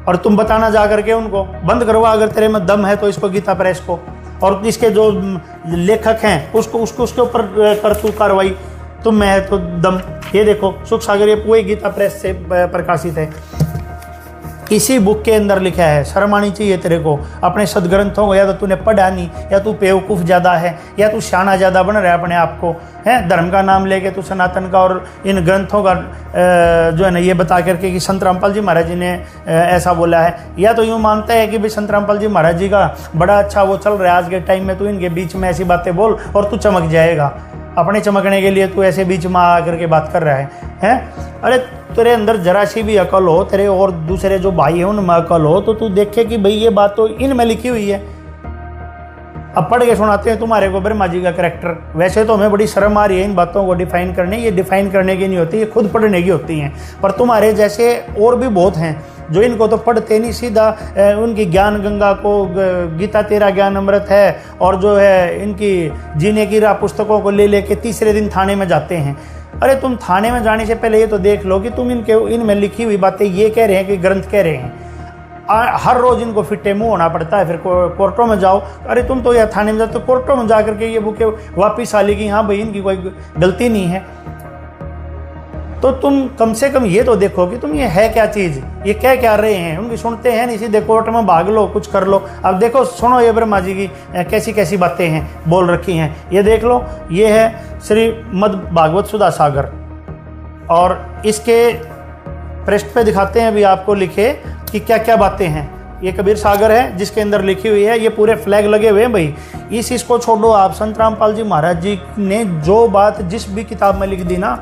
और तुम बताना जा करके उनको बंद करवा अगर तेरे में दम है तो इसको गीता प्रेस को, और इसके जो लेखक हैं उसको उसके ऊपर कर तू कार्रवाई, तुम में है तो दम। ये देखो सुख सागर, ये पूरी गीता प्रेस से प्रकाशित है। इसी बुक के अंदर लिखा है। शर्म आनी चाहिए तेरे को अपने सदग्रंथों को, या तो तूने पढ़ा नहीं, या तू बेवकूफ़ ज़्यादा है, या तू शाना ज़्यादा बन रहा है अपने आप को, है धर्म का नाम लेके तू सनातन का और इन ग्रंथों का जो है ना ये बता करके कि संत रामपाल जी महाराज जी ने ऐसा बोला है। या तो यूँ मानता है कि भाई संत रामपाल जी महाराज जी का बड़ा अच्छा वो चल रहा है आज के टाइम में, तू इनके बीच में ऐसी बातें बोल और तू चमक जाएगा। अपने चमकने के लिए तू ऐसे बीच में आ करके बात कर रहा है? अरे तेरे अंदर जरा सी भी अकल हो, तेरे और दूसरे जो भाई हैं उनमें अकल हो, तो तू देखे कि भाई ये बात तो इनमें लिखी हुई है। अब पढ़ के सुनाते हैं तुम्हारे को ब्रह्मा जी का कैरेक्टर। वैसे तो हमें बड़ी शर्म आ रही है इन बातों को डिफाइन करने, ये डिफाइन करने की नहीं होती, ये खुद पढ़ने की होती हैं। पर तुम्हारे जैसे और भी बहुत हैं जो इनको तो पढ़ते नहीं, सीधा उनकी ज्ञान गंगा को, गीता तेरा ज्ञान अमृत है और जो है इनकी जीने की राह पुस्तकों को ले लेके तीसरे दिन थाने में जाते हैं। अरे तुम थाने में जाने से पहले ये तो देख लो कि तुम इनमें लिखी हुई बातें ये कह रहे हैं कि ग्रंथ कह रहे हैं। हर रोज इनको फिट्टे मुंह होना पड़ता है, फिर कोर्टों में जाओ। अरे तुम तो या थाने में जाओ तो कोर्टों में जा करके ये बुकें वापिस आ लेगी, हाँ भाई इनकी कोई गलती नहीं है। तो तुम कम से कम ये तो देखो कि तुम ये है क्या चीज़, ये क्या रहे हैं। उनकी सुनते हैं नहीं, सीधे कोर्ट में भाग लो, कुछ कर लो। अब देखो सुनो ये ब्रह्मा जी की कैसी कैसी बातें हैं बोल रखी हैं, ये देख लो। ये है श्रीमद् भागवत सुधा सागर और इसके पृष्ठ पे दिखाते हैं अभी आपको लिखे कि क्या क्या बातें हैं। ये कबीर सागर है जिसके अंदर लिखी हुई है, ये पूरे फ्लैग लगे हुए हैं भाई। इसको छोड़ो आप, संत रामपाल जी महाराज जी ने जो बात जिस भी किताब में लिख दी ना,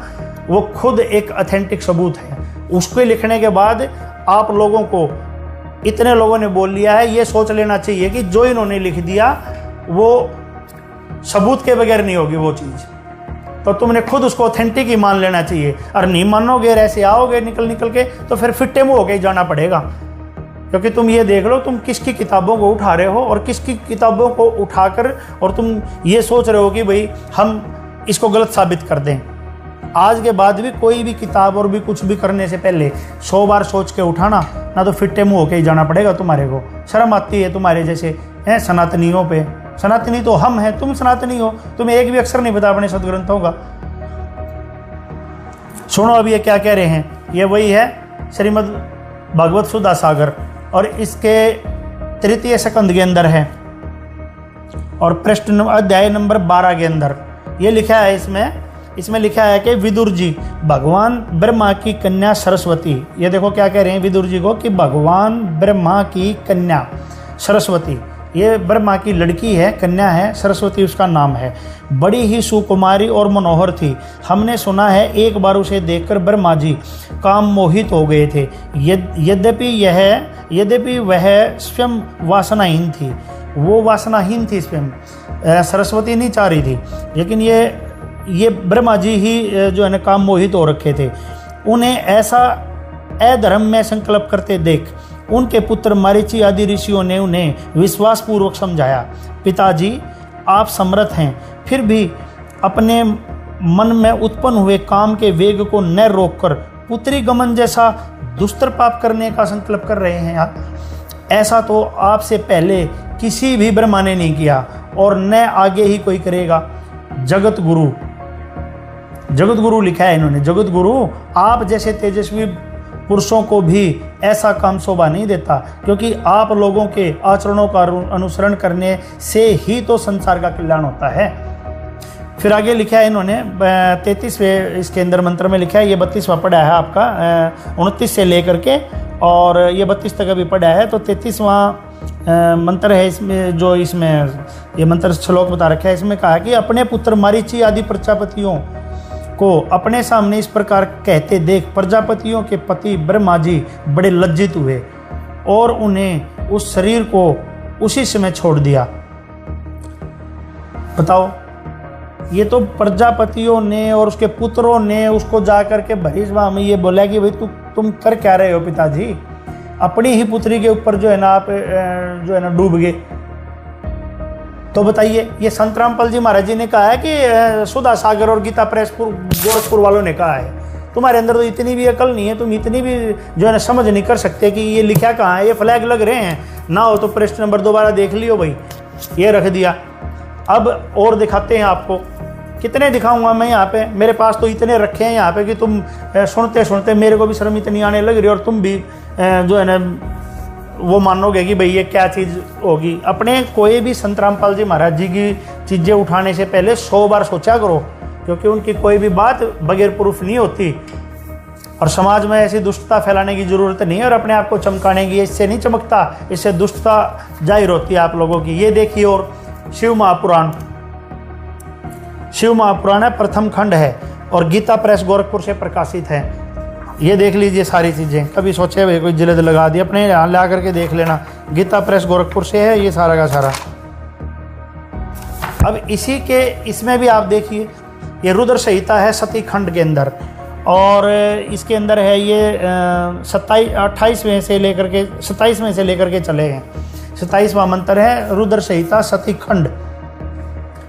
वो खुद एक ऑथेंटिक सबूत है। उसको लिखने के बाद आप लोगों को इतने लोगों ने बोल लिया है, ये सोच लेना चाहिए कि जो इन्होंने लिख दिया वो सबूत के बगैर नहीं होगी वो चीज़, तो तुमने खुद उसको ऑथेंटिक ही मान लेना चाहिए। और नहीं मानोगे, ऐसे आओगे निकल के, तो फिर फिट्टे मुँह होके ही जाना पड़ेगा। क्योंकि तुम ये देख लो तुम किसकी किताबों को उठा रहे हो और किसकी किताबों को उठाकर और तुम ये सोच रहे हो कि भाई हम इसको गलत साबित कर दें। आज के बाद भी कोई भी किताब और भी कुछ भी करने से पहले 100 बार सोच के उठाना, ना तो फिट्टे मुँह होके ही जाना पड़ेगा तुम्हारे को। शर्म आती है तुम्हारे जैसे हैं सनातनियों पे। सनातनी तो हम हैं, तुम सनातनी हो, तुम्हें एक भी अक्षर नहीं पता अपने सदग्रंथों का। सुनो अब ये क्या कह रहे हैं। ये वही है श्रीमद् भागवत सुधा सागर और इसके 3 स्कंद के अंदर है और पृष्ठ अध्याय नंबर 12 के अंदर ये लिखा है। इसमें लिखा है कि विदुर जी भगवान ब्रह्मा की कन्या सरस्वती, ये देखो क्या कह रहे हैं विदुर जी को कि भगवान ब्रह्मा की कन्या सरस्वती, ये ब्रह्मा की लड़की है, कन्या है, सरस्वती उसका नाम है, बड़ी ही सुकुमारी और मनोहर थी। हमने सुना है एक बार उसे देखकर ब्रह्मा जी काम मोहित हो गए थे। यद्यपि वह स्वयं वासनाहीन थी, वो वासनाहीन थी स्वयं, सरस्वती नहीं चाह रही थी, लेकिन ये ब्रह्मा जी ही जो है ना काम मोहित हो रखे थे। उन्हें ऐसा अधर्म में संकल्प करते देख उनके पुत्र मरीचि आदि ऋषियों ने उन्हें विश्वासपूर्वक समझाया, पिताजी आप समर्थ हैं, फिर भी अपने मन में उत्पन्न हुए काम के वेग को न रोककर पुत्री गमन जैसा दुष्तर पाप करने का संकल्प कर रहे हैं आप। ऐसा तो आपसे पहले किसी भी ब्रह्मा ने नहीं किया और न आगे ही कोई करेगा। जगत गुरु लिखा है इन्होंने। जगत गुरु आप जैसे तेजस्वी पुरुषों को भी ऐसा काम शोभा नहीं देता, क्योंकि आप लोगों के आचरणों का अनुसरण करने से ही तो संसार का कल्याण होता है। फिर आगे लिखा है इन्होंने 33वें इसके अंदर मंत्र में लिखा है, ये 32वां पढ़ा है आपका 29 से लेकर के और ये 32 तक अभी पढ़ा है। तो 33वां मंत्र है इसमें, जो इसमें ये मंत्र श्लोक बता रखा है। इसमें कहा कि अपने पुत्र मरीचि आदि प्रजापतियों को अपने सामने इस प्रकार कहते देख प्रजापतियों के पति ब्रह्मा जी बड़े लज्जित हुए और उन्हें उस शरीर को उसी समय छोड़ दिया। बताओ, ये तो प्रजापतियों ने और उसके पुत्रों ने उसको जाकर के भरी सभा में ये बोला कि भाई तुम कर क्या रहे हो पिताजी, अपनी ही पुत्री के ऊपर जो है ना आप जो है ना डूब गए। तो बताइए, ये संत रामपाल जी महाराज जी ने कहा है कि सुधा सागर और गीता प्रेस गोरखपुर वालों ने कहा है। तुम्हारे अंदर तो इतनी भी अकल नहीं है, तुम इतनी भी जो है ना समझ नहीं कर सकते कि ये लिखा कहाँ है। ये फ्लैग लग रहे हैं ना, हो तो पृष्ठ नंबर दोबारा देख लियो भाई, ये रख दिया। अब और दिखाते हैं आपको कितने दिखाऊंगा मैं यहाँ पे, मेरे पास तो इतने रखे हैं यहाँ पे कि तुम सुनते सुनते मेरे को भी शर्म इतनी आने लग रही है और तुम भी जो है ना वो मानोगे कि भाई ये क्या चीज़ होगी। अपने कोई भी संत रामपाल जी महाराज जी की चीज़ें उठाने से पहले 100 बार सोचा करो, क्योंकि उनकी कोई भी बात बगैर प्रूफ नहीं होती। और समाज में ऐसी दुष्टता फैलाने की जरूरत नहीं है और अपने आप को चमकाने की, इससे नहीं चमकता, इससे दुष्टता जाहिर होती है आप लोगों की। ये देखिए, और शिव महापुराण है, प्रथम खंड है और गीता प्रेस गोरखपुर से प्रकाशित है। ये देख लीजिए सारी चीज़ें, कभी सोचे भाई कोई जिल्द लगा दी, अपने यहाँ ला करके देख लेना। गीता प्रेस गोरखपुर से है ये सारा का सारा। अब इसी के इसमें भी आप देखिए, ये रुद्र संहिता है सती खंड के अंदर, और इसके अंदर है ये 28वें से लेकर के चले हैं। 27वां मंत्र है रुद्र संहिता सती खंड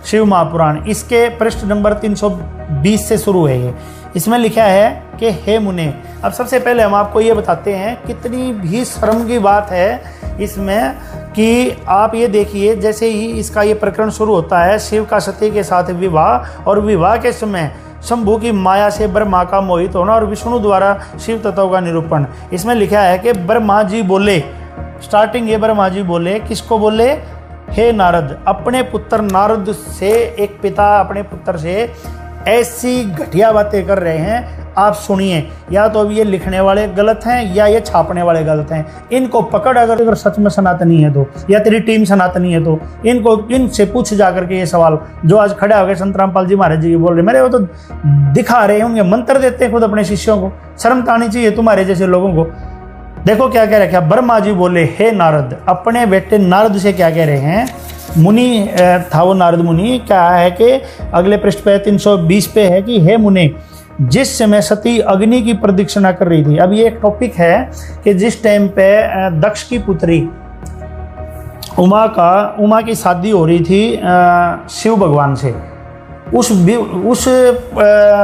शिव महापुराण। इसके पृष्ठ नंबर 320 से शुरू है ये। इसमें लिखा है कि हे मुने। अब सबसे पहले हम आपको ये बताते हैं, कितनी भी शर्म की बात है इसमें कि आप ये देखिए, जैसे ही इसका ये प्रकरण शुरू होता है, शिव का सती के साथ विवाह, और विवाह के समय शंभु की माया से ब्रह्मा का मोहित होना और विष्णु द्वारा शिव तत्व का निरूपण। इसमें लिखा है कि ब्रह्मा जी बोले, स्टार्टिंग ये ब्रह्मा जी बोले, किसको बोले? हे नारद, अपने पुत्र नारद से, एक पिता अपने पुत्र से ऐसी घटिया बातें कर रहे हैं, आप सुनिए। या तो अब ये लिखने वाले गलत हैं या ये छापने वाले गलत हैं। इनको पकड़, अगर सच में सनातनी है तो, या तेरी टीम सनातनी है तो इनसे पूछ जा करके ये सवाल जो आज खड़े हो गए संत रामपाल जी महाराज जी की बोल रहे, मेरे वो तो दिखा रहे होंगे, मंत्र देते हैं खुद अपने शिष्यों को। शर्म तो आनी चाहिए तुम्हारे जैसे लोगों को। देखो क्या कह रखे, ब्रह्मा जी बोले हे नारद, अपने बेटे नारद से क्या कह रहे हैं? मुनि था वो नारद मुनि। क्या है कि अगले पृष्ठ पे 320 पे है कि हे मुने, जिस समय सती अग्नि की प्रदक्षिणा कर रही थी। अब ये एक टॉपिक है कि जिस टाइम पे दक्ष की पुत्री उमा की शादी हो रही थी शिव भगवान से, उस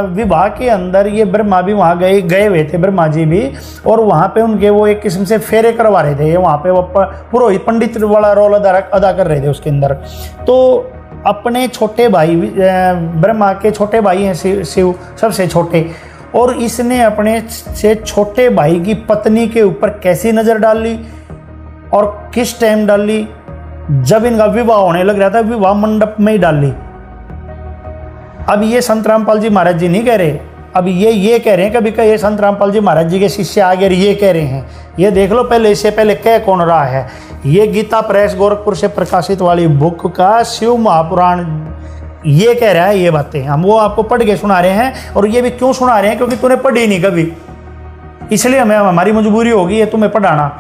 विवाह के अंदर ये ब्रह्मा भी वहाँ गए हुए थे, ब्रह्मा जी भी, और वहाँ पे उनके वो एक किस्म से फेरे करवा रहे थे। वहाँ पे वो पुरोहित पंडित वाला रोल अदा कर रहे थे उसके अंदर। तो अपने छोटे भाई, ब्रह्मा के छोटे भाई हैं शिव सबसे छोटे, और इसने अपने से छोटे भाई की पत्नी के ऊपर कैसी नज़र डाल ली और किस टाइम डाल ली? जब इनका विवाह होने लग रहा था, विवाह मंडप में ही डाल ली। अब ये संत रामपाल जी महाराज जी नहीं कह रहे, अब ये कह रहे हैं, कभी कहीं संत रामपाल जी महाराज जी के शिष्य आगे ये कह रहे हैं। ये देख लो पहले, इससे पहले कह कौन रहा है? ये गीता प्रेस गोरखपुर से प्रकाशित वाली बुक का शिव महापुराण ये कह रहा है ये बातें। हम वो आपको पढ़ के सुना रहे हैं, और ये भी क्यों सुना रहे हैं? क्योंकि तूने पढ़ी नहीं कभी, इसलिए हमारी मजबूरी होगी ये तुम्हें पढ़ाना।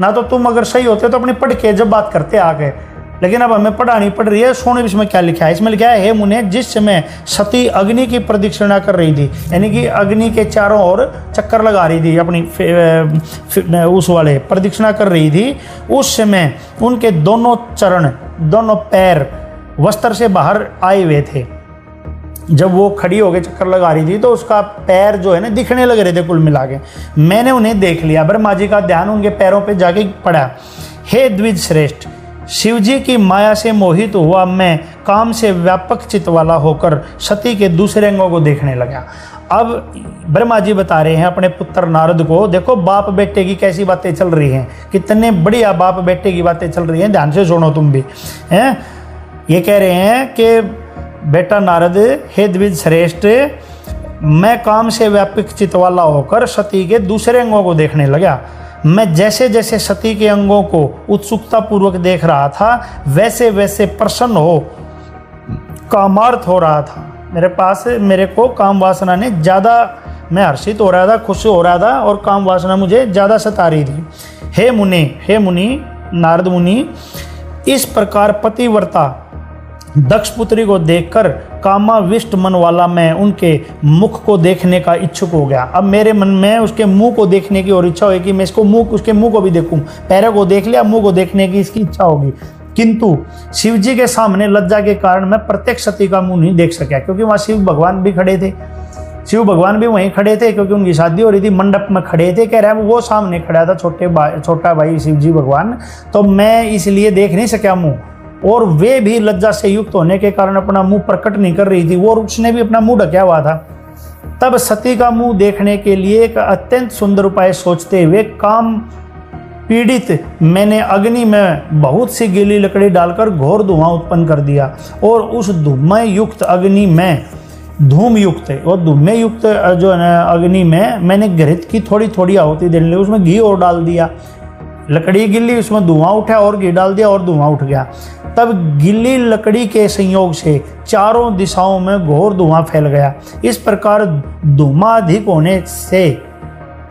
ना तो तुम अगर सही होते तो अपनी पढ़ के जब बात करते आके, लेकिन अब हमें पढ़ानी पड़ रही है। सुनो इसमें क्या लिखा है। इसमें लिखा है हे मुने, जिस समय सती अग्नि की प्रदक्षिणा कर रही थी, यानी कि अग्नि के चारों ओर चक्कर लगा रही थी, अपनी उस वाले प्रदक्षिणा कर रही थी, उस समय उनके दोनों चरण, दोनों पैर वस्त्र से बाहर आए हुए थे। जब वो खड़ी होकर चक्कर लगा रही थी तो उसका पैर जो है ना दिखने लग रहे थे कुल मिला के। मैंने उन्हें देख लिया। ब्रह्मा जी का ध्यान उनके पैरों पे जाके पड़ा। हे द्विज श्रेष्ठ, शिवजी की माया से मोहित हुआ मैं काम से व्यापक चित्त वाला होकर सती के दूसरे अंगों को देखने लगा। अब ब्रह्मा जी बता रहे हैं अपने पुत्र नारद को, देखो बाप बेटे की कैसी बातें चल रही हैं, कितने बढ़िया बाप बेटे की बातें चल रही हैं, ध्यान से सुनो तुम भी हैं। ये कह रहे हैं कि बेटा नारद, हे द्विज श्रेष्ठ, मैं काम से व्यापक चित्त वाला होकर सती के दूसरे अंगों को देखने लगा। मैं जैसे जैसे सती के अंगों को उत्सुकता पूर्वक देख रहा था, वैसे वैसे प्रसन्न हो कामार्थ हो रहा था। मेरे को काम वासना ने ज़्यादा, मैं हर्षित हो रहा था, खुश हो रहा था, और काम वासना मुझे ज़्यादा सता रही थी। हे मुनि नारद मुनि, इस प्रकार पतिव्रता दक्ष पुत्री को देखकर कामाविष्ट मन वाला मैं उनके मुख को देखने का इच्छुक हो गया। अब मेरे मन में उसके मुंह को देखने की और इच्छा हुई कि मैं उसके मुंह को भी देखूं। पैरों को देख लिया, मुंह को देखने की इसकी इच्छा होगी, किंतु शिवजी के सामने लज्जा के कारण मैं प्रत्यक्ष सती का मुंह नहीं देख सका, क्योंकि वहाँ शिव भगवान भी खड़े थे। शिव भगवान भी वहीं खड़े थे, क्योंकि उनकी शादी हो रही थी, मंडप में खड़े थे। कह रहा है वो सामने खड़ा था छोटा भाई शिवजी भगवान, तो मैं इसलिए देख नहीं सका मुँह। और वे भी लज्जा से युक्त होने के कारण अपना मुंह प्रकट नहीं कर रही थी, वो उसने भी अपना मुंह ढका हुआ था। तब सती का मुंह देखने के लिए एक अत्यंत सुंदर उपाय सोचते हुए काम पीड़ित मैंने अग्नि में बहुत सी गीली लकड़ी डालकर घोर धुआं उत्पन्न कर दिया और उस धूमय युक्त अग्नि में धूम युक्त और धूमय युक्त जो है ना अग्नि में मैंने घृत की थोड़ी थोड़ी आहुति देने लगी, उसमें घी और डाल दिया। लकड़ी गिल्ली, उसमें धुआं उठा और घी डाल दिया और धुआं उठ गया। तब गिल्ली लकड़ी के संयोग से चारों दिशाओं में घोर धुआं फैल गया। इस प्रकार धुआं अधिक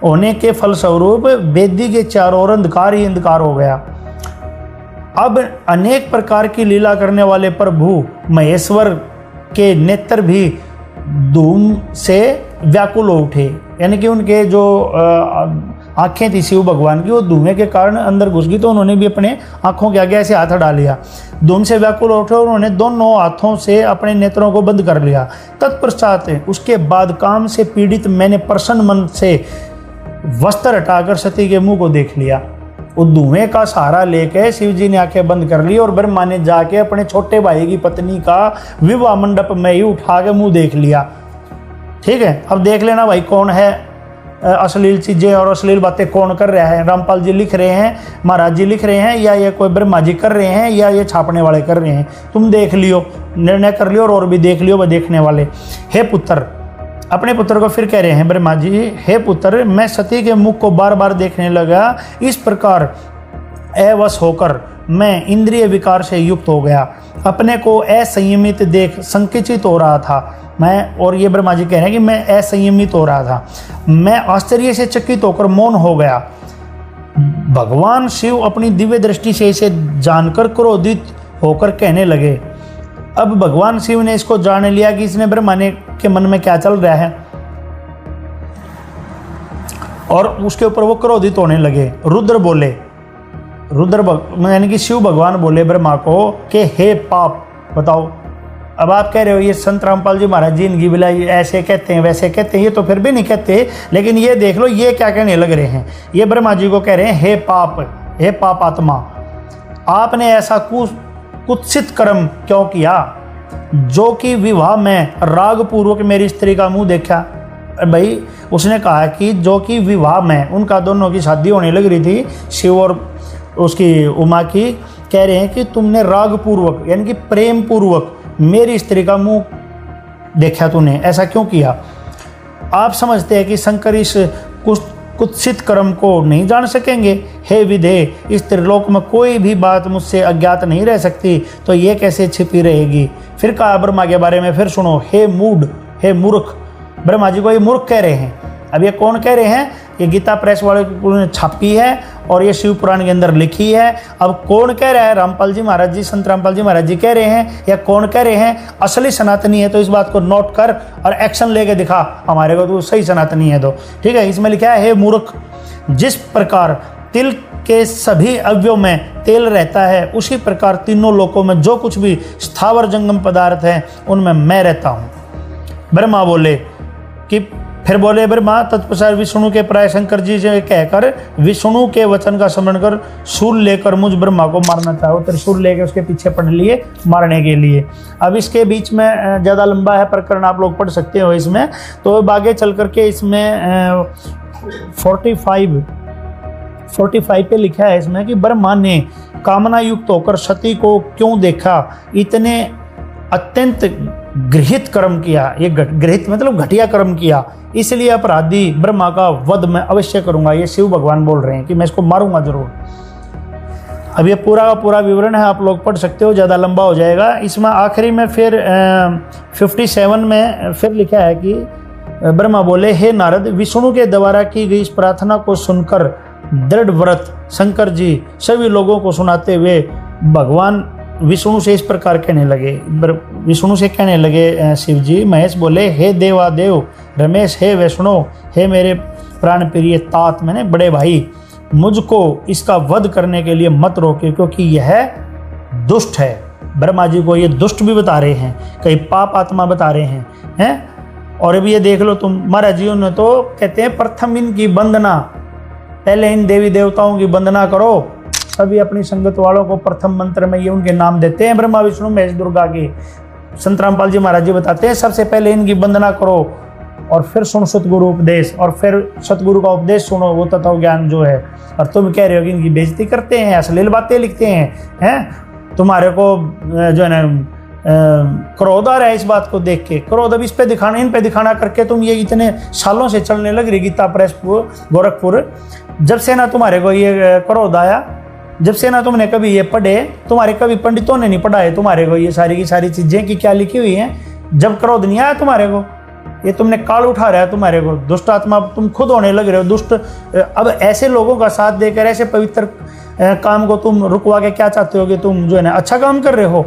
होने के फलस्वरूप वेदी के चारों ओर अंधकार ही अंधकार हो गया। अब अनेक प्रकार की लीला करने वाले प्रभु महेश्वर के नेत्र भी धूम से व्याकुल हो उठे, यानी कि उनके जो आंखें थी शिव भगवान की वो धुएं के कारण अंदर घुस गई, तो उन्होंने भी अपने आंखों के आगे ऐसे हाथ डाल लिया, धूम से व्याकुल उठे और उन्होंने दोनों हाथों से अपने नेत्रों को बंद कर लिया। तत्पश्चात उसके बाद काम से पीड़ित मैंने प्रसन्न मन से वस्त्र हटाकर सती के मुंह को देख लिया। वो धुएं का सहारा लेकर शिव जी ने आंखें बंद कर ली और ब्रह्मा ने जाके अपने छोटे भाई की पत्नी का विवाह मंडप में ही उठा के मुंह देख लिया। ठीक है, अब देख लेना भाई कौन है अश्लील चीजें और अश्लील बातें कौन कर रहा है। रामपाल जी लिख रहे हैं, महाराज जी लिख रहे हैं, या ये कोई ब्रह्मा जी कर रहे हैं, या ये छापने वाले कर रहे हैं। तुम देख लियो, निर्णय कर लियो और भी देख लियो वह देखने वाले। हे पुत्र, अपने पुत्र को फिर कह रहे हैं ब्रह्मा जी, हे पुत्र, मैं सती के मुख को बार बार देखने लगा। इस प्रकार अवश होकर मैं इंद्रिय विकार से युक्त हो गया, अपने को असंयमित देख संकुचित हो रहा था मैं। और ये ब्रह्मा जी कह रहे हैं कि मैं असंयमित हो रहा था, मैं आश्चर्य से चकित होकर मौन हो गया। भगवान शिव अपनी दिव्य दृष्टि से इसे जानकर क्रोधित होकर कहने लगे। अब भगवान शिव ने इसको जान लिया कि इसने ब्रह्मा के मन में क्या चल रहा है, और उसके ऊपर वो क्रोधित होने लगे। रुद्र बोले, यानी कि शिव भगवान बोले ब्रह्मा को कि हे पाप, बताओ। अब आप कह रहे हो ये संत रामपाल जी महाराज जी इनकी बिला ऐसे कहते हैं वैसे कहते हैं, ये तो फिर भी नहीं कहते, लेकिन ये देख लो ये क्या कहने लग रहे हैं। ये ब्रह्मा जी को कह रहे हैं, हे पाप, हे पाप आत्मा, आपने ऐसा कुत्सित कर्म क्यों किया जो कि विवाह में राग पूर्वक मेरी स्त्री का मुंह देखा। भाई उसने कहा कि जो कि विवाह में उनका दोनों की शादी होने लग रही थी, शिव और उसकी उमा की, कह रहे हैं कि तुमने राग पूर्वक यानी कि प्रेम पूर्वक मेरी स्त्री का मुंह देखा, तूने ऐसा क्यों किया। आप समझते हैं कि शंकर इस कुत्सित कर्म को नहीं जान सकेंगे। हे विधे, इस त्रिलोक में कोई भी बात मुझसे अज्ञात नहीं रह सकती, तो ये कैसे छिपी रहेगी। फिर कहा ब्रह्मा के बारे में, फिर सुनो, हे मूढ़, हे मूर्ख। ब्रह्मा जी को ये मूर्ख कह रहे हैं। अब ये कौन कह रहे हैं, ये गीता प्रेस वाले ने छापी है और ये शिव पुराण के अंदर लिखी है। अब कौन कह रहा है, रामपाल जी महाराज जी, संत रामपाल जी महाराज जी कह रहे हैं, या कौन कह रहे हैं, असली सनातनी है तो इस बात को नोट कर और एक्शन लेके दिखा हमारे को, तो सही सनातनी है तो ठीक है। इसमें लिखा है, हे मूर्ख, जिस प्रकार तिल के सभी अवयवों में तेल रहता है, उसी प्रकार तीनों लोकों में जो कुछ भी स्थावर जंगम पदार्थ है उनमें मैं रहता हूँ। ब्रह्मा बोले कि फिर बोले ब्रह्मा, तत्पश्चात विष्णु के प्राय शंकर जी से कहकर विष्णु के वचन का स्मरण कर शूल लेकर मुझ ब्रह्मा को मारना चाहो। त्रिशूल लेकर उसके पीछे पड़ लिए मारने के लिए। अब इसके बीच में ज़्यादा लंबा है प्रकरण, आप लोग पढ़ सकते हो इसमें, तो आगे चल करके इसमें 45 पे लिखा है इसमें कि ब्रह्मा ने कामना युक्त होकर सती को क्यों देखा, इतने अत्यंत गृहित कर्म किया। ये गृहित मतलब घटिया कर्म किया, इसलिए अपराधी ब्रह्मा का वध मैं अवश्य करूंगा। ये शिव भगवान बोल रहे हैं कि मैं इसको मारूंगा जरूर। अब ये पूरा का पूरा विवरण है, आप लोग पढ़ सकते हो, ज़्यादा लंबा हो जाएगा। इसमें आखिरी में फिर 57 में फिर लिखा है कि ब्रह्मा बोले, हे नारद, विष्णु के द्वारा की गई इस प्रार्थना को सुनकर दृढ़ व्रत शंकर जी सभी लोगों को सुनाते हुए भगवान विष्णु से इस प्रकार कहने लगे। विष्णु से कहने लगे शिव जी, महेश बोले, हे देवादेव रमेश, हे वैष्णो, हे मेरे प्राण प्रिय तात, मैंने बड़े भाई, मुझको इसका वध करने के लिए मत रोके, क्योंकि यह दुष्ट है। ब्रह्मा जी को ये दुष्ट भी बता रहे हैं, कई पाप आत्मा बता रहे हैं। और अभी ये देख लो तुम, महाराज जी ने तो कहते हैं प्रथम इनकी वंदना, पहले इन देवी देवताओं की वंदना करो, सभी अपनी संगत वालों को प्रथम मंत्र में ये उनके नाम देते हैं, ब्रह्मा विष्णु महेश दुर्गा के। संत रामपाल जी महाराज जी बताते हैं सबसे पहले इनकी वंदना करो और फिर सुनो सतगुरु उपदेश, और फिर सतगुरु का उपदेश सुनो, वो तत्व ज्ञान जो है। और तुम कह रहे हो कि इनकी बेइज्जती करते हैं, अश्लील बातें लिखते हैं, तुम्हारे को जो है ना क्रोध आ रहा है इस बात को देख के। क्रोध अब इस पे दिखाना, इन पे दिखाना करके तुम ये इतने सालों से चलने लग रही गीता प्रेस गोरखपुर। जब से ना तुम्हारे को ये क्रोध आया, जब से ना तुमने कभी ये पढ़े, तुम्हारे कभी पंडितों ने नहीं पढ़ाए तुम्हारे को ये सारी की सारी चीजें कि क्या लिखी हुई हैं। जब क्रोध नहीं आया तुम्हारे को, ये तुमने काल उठा रहा है तुम्हारे को, दुष्ट आत्मा तुम खुद होने लग रहे हो दुष्ट। अब ऐसे लोगों का साथ देकर ऐसे पवित्र काम को तुम रुकवा के क्या चाहते हो कि तुम जो है ना अच्छा काम कर रहे हो,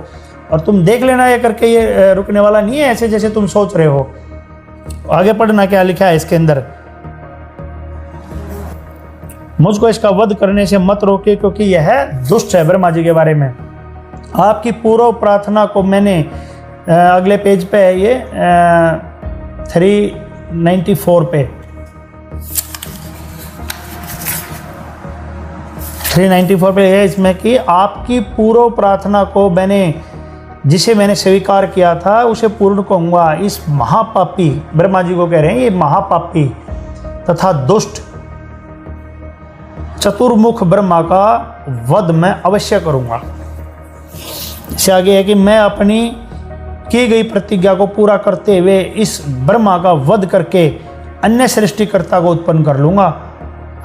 और तुम देख लेना ये करके ये रुकने वाला नहीं है ऐसे जैसे तुम सोच रहे हो। आगे पढ़ना क्या लिखा है इसके अंदर। मुझको इसका वध करने से मत रोके क्योंकि यह दुष्ट है। ब्रह्मा जी के बारे में आपकी पूर्व प्रार्थना को मैंने अगले पेज पे है ये 394 पे 394 पे है इसमें कि आपकी पूर्व प्रार्थना को जिसे मैंने स्वीकार किया था उसे पूर्ण कहूंगा। इस महापापी, ब्रह्मा जी को कह रहे हैं, ये महापापी तथा दुष्ट चतुर्मुख ब्रह्मा का वध मैं अवश्य करूंगा। इससे आगे है कि मैं अपनी की गई प्रतिज्ञा को पूरा करते हुए इस ब्रह्मा का वध करके अन्य सृष्टिकर्ता को उत्पन्न कर लूंगा।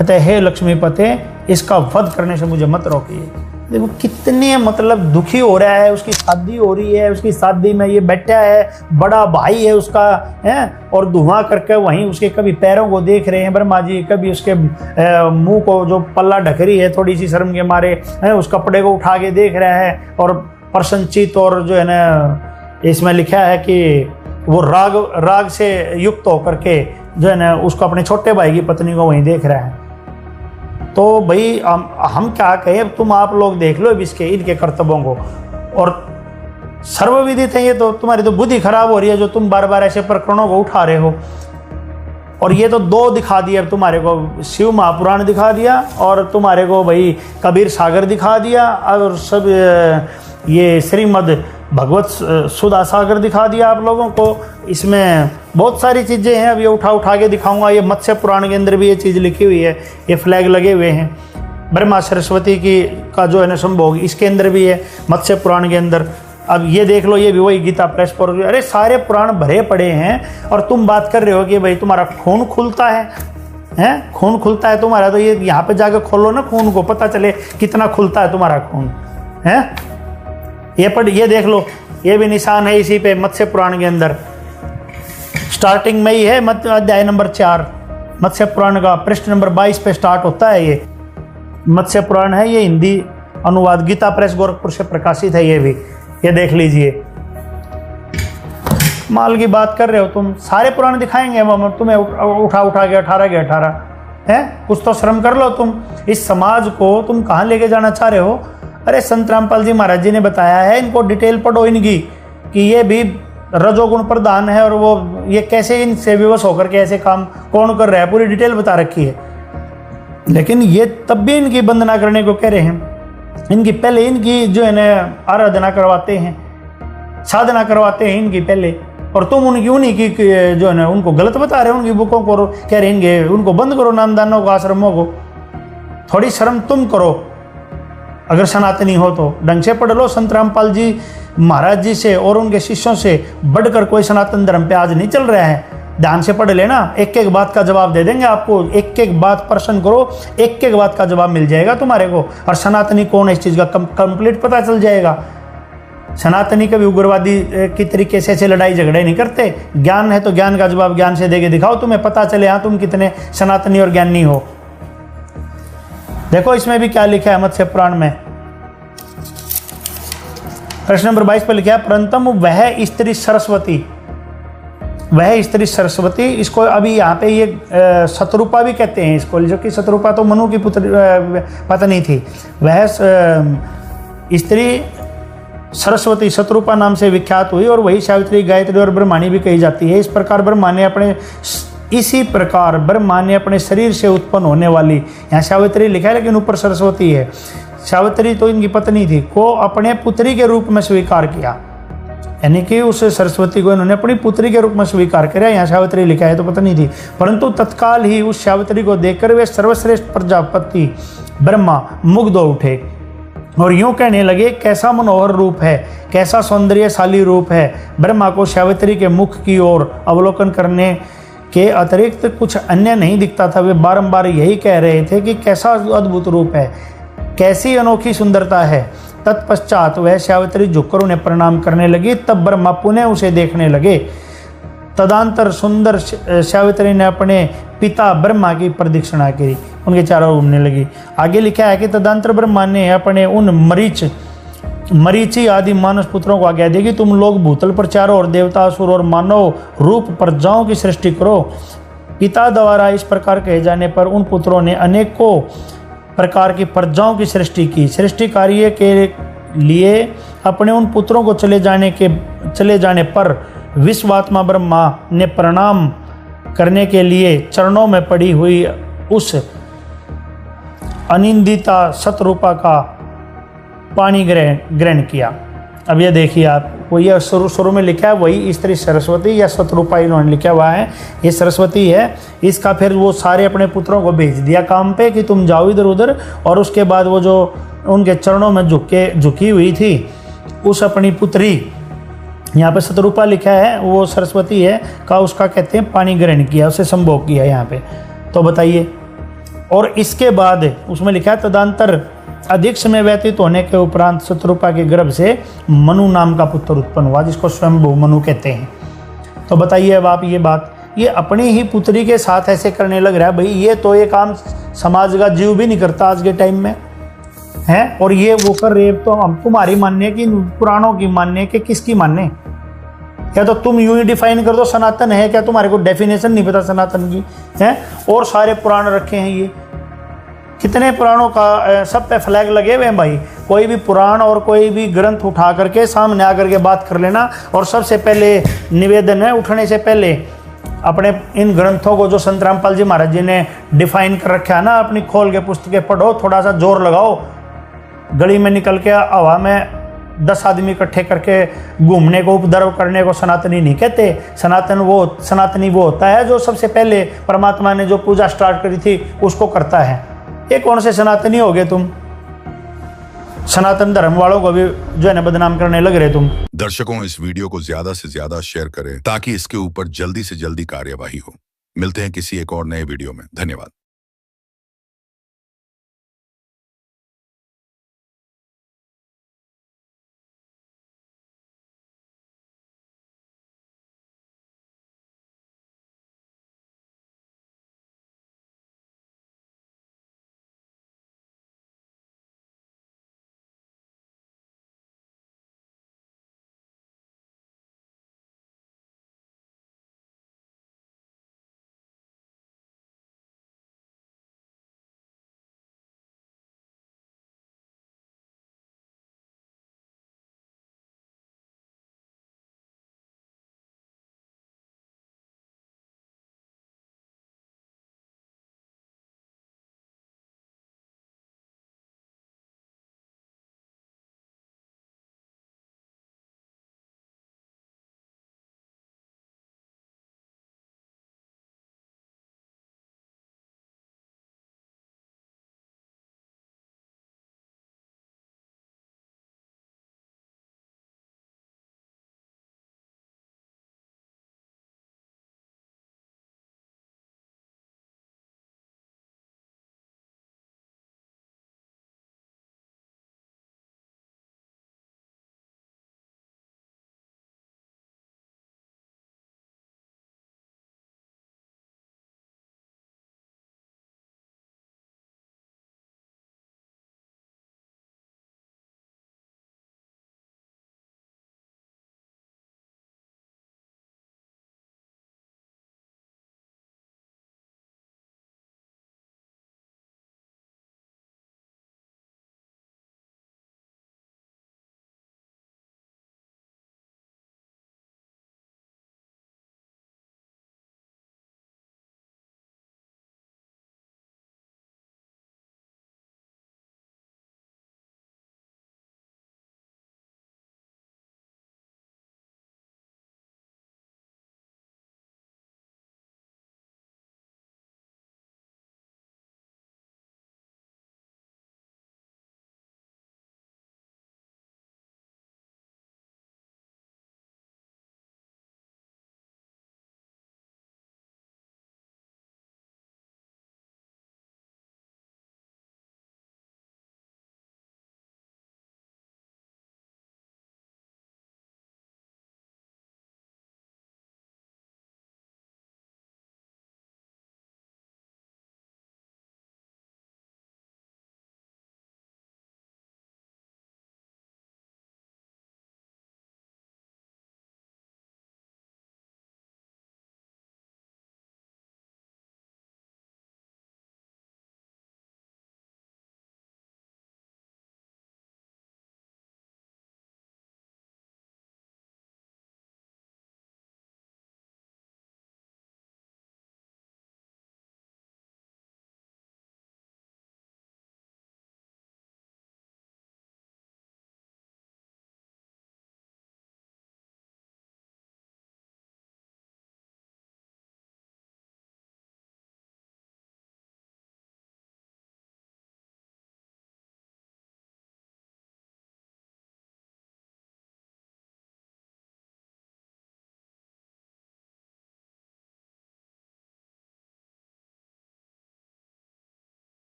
अतः हे लक्ष्मीपते, इसका वध करने से मुझे मत रोकिए। देखो कितने मतलब दुखी हो रहा है, उसकी शादी हो रही है, उसकी शादी में ये बैठा है, बड़ा भाई है उसका है, और धुआं करके वहीं उसके कभी पैरों को देख रहे हैं ब्रह्मा जी, कभी उसके मुंह को जो पल्ला ढक रही है थोड़ी सी शर्म के मारे है, उस कपड़े को उठा के देख रहा है, और प्रसन्नचित, और जो है ना इसमें लिखा है कि वो राग से युक्त होकर के जो है ना उसको अपने छोटे भाई की पत्नी को वहीं देख रहा है। तो भाई हम क्या कहें, तुम आप लोग देख लो इनके कर्तव्यों को। और सर्वविदित है ये, तो तुम्हारी तो बुद्धि खराब हो रही है जो तुम बार बार ऐसे प्रकरणों को उठा रहे हो। और ये तो दो दिखा दिया तुम्हारे को, शिव महापुराण दिखा दिया और तुम्हारे को भाई कबीर सागर दिखा दिया, और सब ये श्रीमद भगवत सुधा सागर दिखा दिया आप लोगों को। इसमें बहुत सारी चीज़ें हैं, अब ये उठा के दिखाऊंगा। ये मत्स्य पुराण के अंदर भी ये चीज़ लिखी हुई है, ये फ्लैग लगे हुए हैं। ब्रह्मा सरस्वती का जो है ना संभोग इसके अंदर भी है, मत्स्य पुराण के अंदर। अब ये देख लो, ये भी वही गीता प्रेस पर। अरे सारे पुराण भरे पड़े हैं और तुम बात कर रहे हो कि भाई तुम्हारा खून खुलता है, खून खुलता है तुम्हारा। तो ये यहाँ पे जाकर खोलो ना खून को, पता चले कितना खुलता है तुम्हारा खून है। ये देख लो, ये भी निशान है इसी पे मत्स्य पुराण के अंदर। स्टार्टिंग में ही है अध्याय नंबर 4 मत्स्य पुराण का, पृष्ठ नंबर 22 पे स्टार्ट होता है ये मत्स्य पुराण है। ये हिंदी अनुवाद गीता प्रेस गोरखपुर से प्रकाशित है। ये भी ये देख लीजिए। माल की बात कर रहे हो तुम, सारे पुराण दिखाएंगे हम तुम्हें उठा के 18 के 18 है। कुछ तो शर्म कर लो तुम। इस समाज को तुम कहाँ लेके जाना चाह रहे हो। अरे संत रामपाल जी महाराज जी ने बताया है, इनको डिटेल पढ़ो इनकी, कि ये भी रजोगुण प्रधान है, और वो ये कैसे इनसे विवश होकर के ऐसे काम कौन कर रहा है, पूरी डिटेल बता रखी है। लेकिन ये तब भी इनकी वंदना करने को कह रहे हैं। इनकी पहले इनकी जो है ना आराधना करवाते हैं, साधना करवाते हैं इनकी पहले, और तुम उन्हीं की जो है ना उनको गलत बता रहे हो। उनकी बुकों को कह रहे हैं उनको बंद करो, नामदानों को, आश्रमों को। थोड़ी शर्म तुम करो। अगर सनातनी हो तो ढंग से पढ़ लो। संत रामपाल जी महाराज जी से और उनके शिष्यों से बढ़कर कोई सनातन धर्म पे आज नहीं चल रहा है। ध्यान से पढ़ लेना, एक एक बात का जवाब दे देंगे आपको। एक एक बात प्रश्न करो, एक एक बात का जवाब मिल जाएगा तुम्हारे को। और सनातनी कौन है इस चीज़ का कंप्लीट पता चल जाएगा। सनातनी कभी उग्रवादी की तरीके से ऐसे लड़ाई झगड़े नहीं करते। ज्ञान है तो ज्ञान का जवाब ज्ञान से देके दिखाओ, तुम्हें पता चले हाँ तुम कितने सनातनी और ज्ञानी हो। देखो इसमें भी क्या लिखा है मत्स्य पुराण में, प्रश्न नंबर 22 पर लिखा है, परंतु वह स्त्री सरस्वती, इसको अभी यहाँ पे ये शतरूपा भी कहते हैं इसको, जो कि शतरूपा तो मनु की पत्नी थी। वह स्त्री सरस्वती शतरूपा नाम से विख्यात हुई, और वही सावित्री, गायत्री और ब्रह्माणी भी कही जाती है। इसी प्रकार ब्रह्मा ने अपने शरीर से उत्पन्न होने वाली, यहाँ सावित्री लिखा है लेकिन ऊपर सरस्वती है, सावित्री तो इनकी पत्नी थी, को अपने पुत्री के रूप में स्वीकार किया, यानी कि उस सरस्वती को इन्होंने अपनी पुत्री के रूप में स्वीकार किया। यहाँ सावित्री लिखा है तो पत्नी थी, परंतु तत्काल ही उस सावित्री को देखकर वे सर्वश्रेष्ठ प्रजापति ब्रह्मा मुग्ध हो उठे और यूं कहने लगे, कैसा मनोहर रूप है, कैसा सौंदर्यशाली रूप है। ब्रह्मा को सावित्री के मुख की ओर अवलोकन करने के अतिरिक्त कुछ अन्य नहीं दिखता था। वे बारंबार यही कह रहे थे कि कैसा अद्भुत रूप है, कैसी अनोखी सुंदरता है। तत्पश्चात वह सावित्री झुककर उन्हें प्रणाम करने लगी। तब ब्रह्मा पुनः उसे देखने लगे। तदंतर सुंदर सावित्री ने अपने पिता ब्रह्मा की प्रदक्षिणा की, उनके चारों ओर घूमने लगी। आगे लिखा है कि तदंतर ब्रह्मा ने अपने उन मरीचि आदि मानस पुत्रों को आज्ञा दी कि तुम लोग भूतल पर चारों ओर देवता, असुर और मानव रूप प्रजाओं की सृष्टि करो। पिता द्वारा इस प्रकार कहे जाने पर उन पुत्रों ने अनेकों प्रकार की प्रजाओं की सृष्टि की। सृष्टि कार्य के लिए अपने उन पुत्रों को चले जाने पर विश्वात्मा ब्रह्मा ने प्रणाम करने के लिए चरणों में पड़ी हुई उस अनिंदिता शतरूपा का पानी ग्रहण किया। अब ये देखिए आप, वो ये शुरू में लिखा है वही स्त्री सरस्वती या शतरूपा इन्होंने लिखा हुआ है, ये सरस्वती है। इसका फिर वो सारे अपने पुत्रों को भेज दिया काम पे कि तुम जाओ इधर उधर, और उसके बाद वो जो उनके चरणों में झुकी हुई थी उस अपनी पुत्री, यहाँ पे शतरूपा लिखा है वो सरस्वती है का, उसका कहते हैं पानी ग्रहण किया, उसे संभोग किया यहाँ पे। तो बताइए, और इसके बाद उसमें लिखा है तदंतर अधिक समय व्यतीत होने के उपरांत शतरूपा के गर्भ से मनु नाम का पुत्र उत्पन्न हुआ, जिसको स्वयंभू मनु कहते हैं। तो बताइए अब आप ये बात, ये अपनी ही पुत्री के साथ ऐसे करने लग रहा है। भाई ये तो ये काम समाज का जीव भी नहीं करता आज के टाइम में है, और ये वो कर रहे, तो हम तुम्हारी मानने की, पुराणों की मानने के, किसकी मानने? या तो तुम यूं ही डिफाइन कर दो सनातन है क्या, तुम्हारे को डेफिनेशन नहीं पता सनातन की है? और सारे पुराण रखे हैं, ये कितने पुराणों का सब पे फ्लैग लगे हुए हैं भाई। कोई भी पुराण और कोई भी ग्रंथ उठा करके सामने आकर के बात कर लेना, और सबसे पहले निवेदन है उठने से पहले अपने इन ग्रंथों को जो संत रामपाल जी महाराज जी ने डिफाइन कर रखा है ना, अपनी खोल के पुस्तकें पढ़ो, थोड़ा सा जोर लगाओ, गली में निकल के हवा में 10 आदमी इकट्ठे करके घूमने को, उपद्रव करने को सनातनी नहीं कहते। सनातनी वो होता है जो सबसे पहले परमात्मा ने जो पूजा स्टार्ट करी थी उसको करता है। ये कौन से सनातनी हो गए तुम? सनातन धर्म वालों को भी जो है ना बदनाम करने लग रहे तुम। दर्शकों, इस वीडियो को ज्यादा से ज्यादा शेयर करें ताकि इसके ऊपर जल्दी से जल्दी कार्यवाही हो। मिलते हैं किसी एक और नए वीडियो में। धन्यवाद।